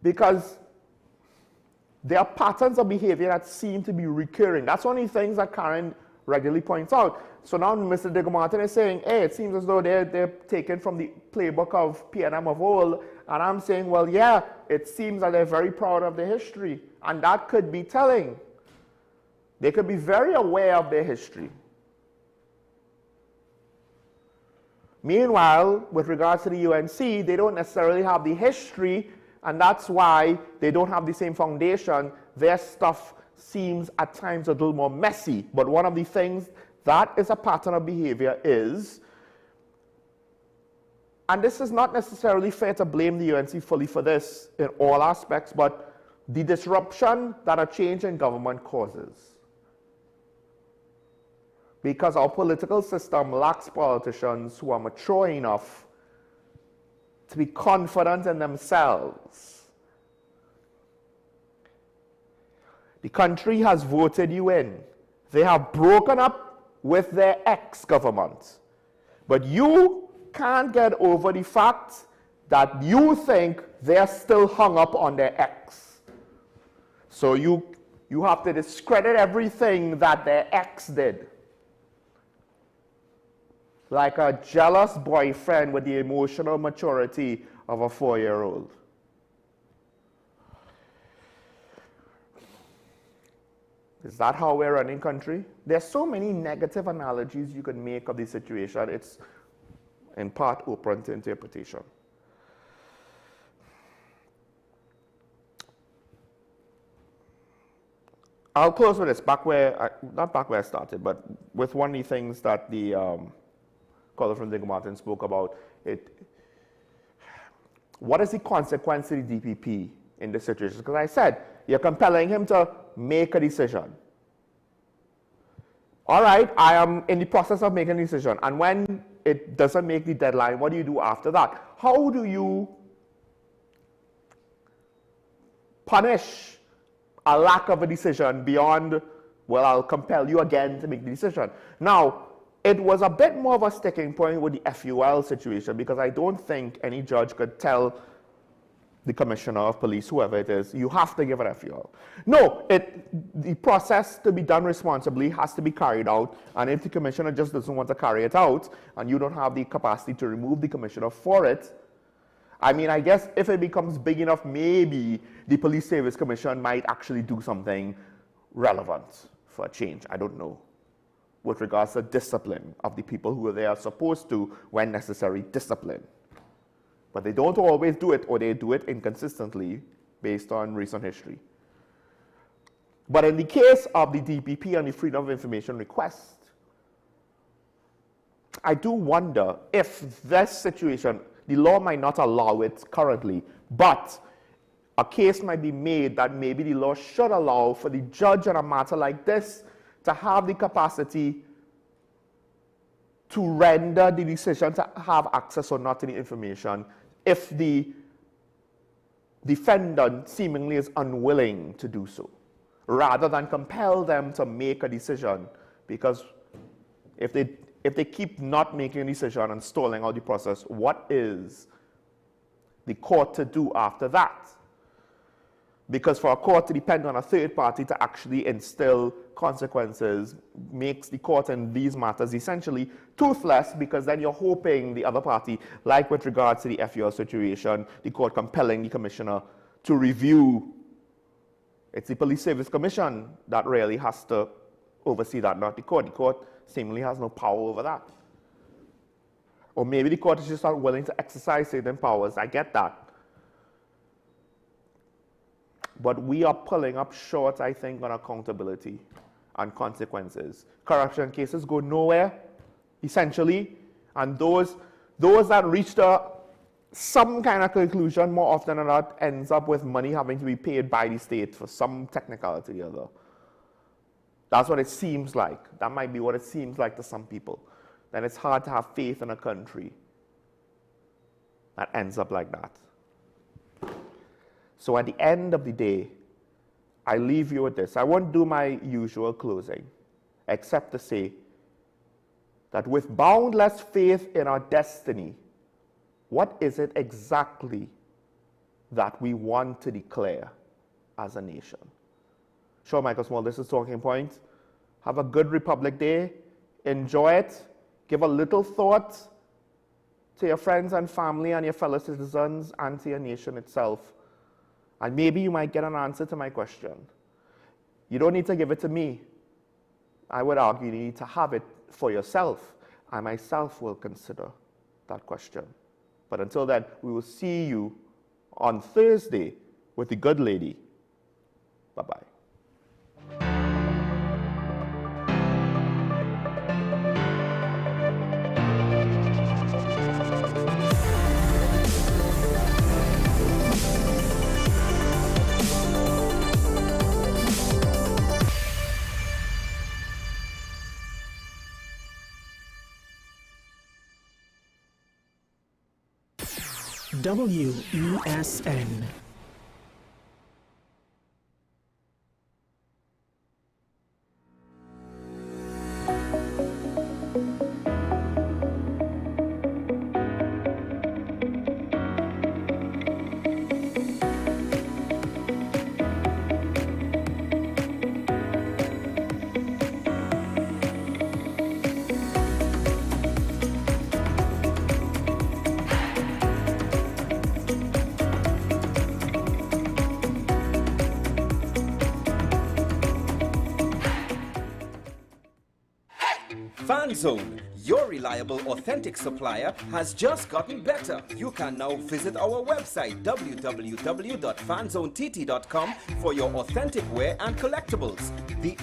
because there are patterns of behavior that seem to be recurring. That's one of the things that Karen regularly points out. So now Mr. Digger Martin is saying, hey, it seems as though they're taken from the playbook of PNM of old, and I'm saying, well, yeah, it seems that they're very proud of their history, and that could be telling. They could be very aware of their history. Meanwhile, with regards to the UNC, they don't necessarily have the history, and that's why they don't have the same foundation. Their stuff seems at times a little more messy. But one of the things that is a pattern of behavior is, and this is not necessarily fair to blame the UNC fully for this in all aspects, but the disruption that a change in government causes. Because our political system lacks politicians who are mature enough to be confident in themselves. The country has voted you in. They have broken up with their ex-government. But you can't get over the fact that you think they're still hung up on their ex. So you have to discredit everything that their ex did. Like a jealous boyfriend with the emotional maturity of a 4-year-old. Is that how we're running country? There's so many negative analogies you can make of the situation. It's in part open to interpretation. I'll close with this, not back where I started, but with one of the things that the caller from Digger Martin spoke about. What is the consequence to the DPP in this situation? Because I said, you're compelling him to make a decision. All right, I am in the process of making a decision. And when it doesn't make the deadline, what do you do after that? How do you punish a lack of a decision beyond, well, I'll compel you again to make the decision? Now, it was a bit more of a sticking point with the FUL situation because I don't think any judge could tell the commissioner of police, whoever it is, you have to give an FUL. No, the process to be done responsibly has to be carried out, and if the commissioner just doesn't want to carry it out, and you don't have the capacity to remove the commissioner for it, I mean, I guess if it becomes big enough, maybe the Police Service Commission might actually do something relevant for a change. I don't know. With regards to discipline of the people who they are supposed to, when necessary, discipline. But they don't always do it, or they do it inconsistently based on recent history. But in the case of the DPP and the Freedom of Information request, I do wonder if this situation, the law might not allow it currently, but a case might be made that maybe the law should allow for the judge on a matter like this to have the capacity to render the decision to have access or not to the information if the defendant seemingly is unwilling to do so, rather than compel them to make a decision. Because if they keep not making a decision and stalling out the process, what is the court to do after that? Because for a court to depend on a third party to actually instill consequences makes the court in these matters essentially toothless, because then you're hoping the other party, like with regards to the FUL situation, the court compelling the commissioner to review. It's the Police Service Commission that really has to oversee that, not the court. The court seemingly has no power over that. Or maybe the court is just not willing to exercise certain powers. I get that. But we are pulling up short, I think, on accountability and consequences. Corruption cases go nowhere, essentially, and those that reach some kind of conclusion, more often than not, ends up with money having to be paid by the state for some technicality or other. That's what it seems like. That might be what it seems like to some people. Then it's hard to have faith in a country that ends up like that. So at the end of the day, I leave you with this. I won't do my usual closing, except to say that with boundless faith in our destiny, what is it exactly that we want to declare as a nation? Sure, Michael Small, this is Talking Point. Have a good Republic Day. Enjoy it. Give a little thought to your friends and family and your fellow citizens and to your nation itself. And maybe you might get an answer to my question. You don't need to give it to me. I would argue you need to have it for yourself. I myself will consider that question. But until then, we will see you on Thursday with the good lady. Bye-bye. WESN. FanZone, your reliable, authentic supplier, has just gotten better. You can now visit our website www.fanzonett.com for your authentic wear and collectibles. The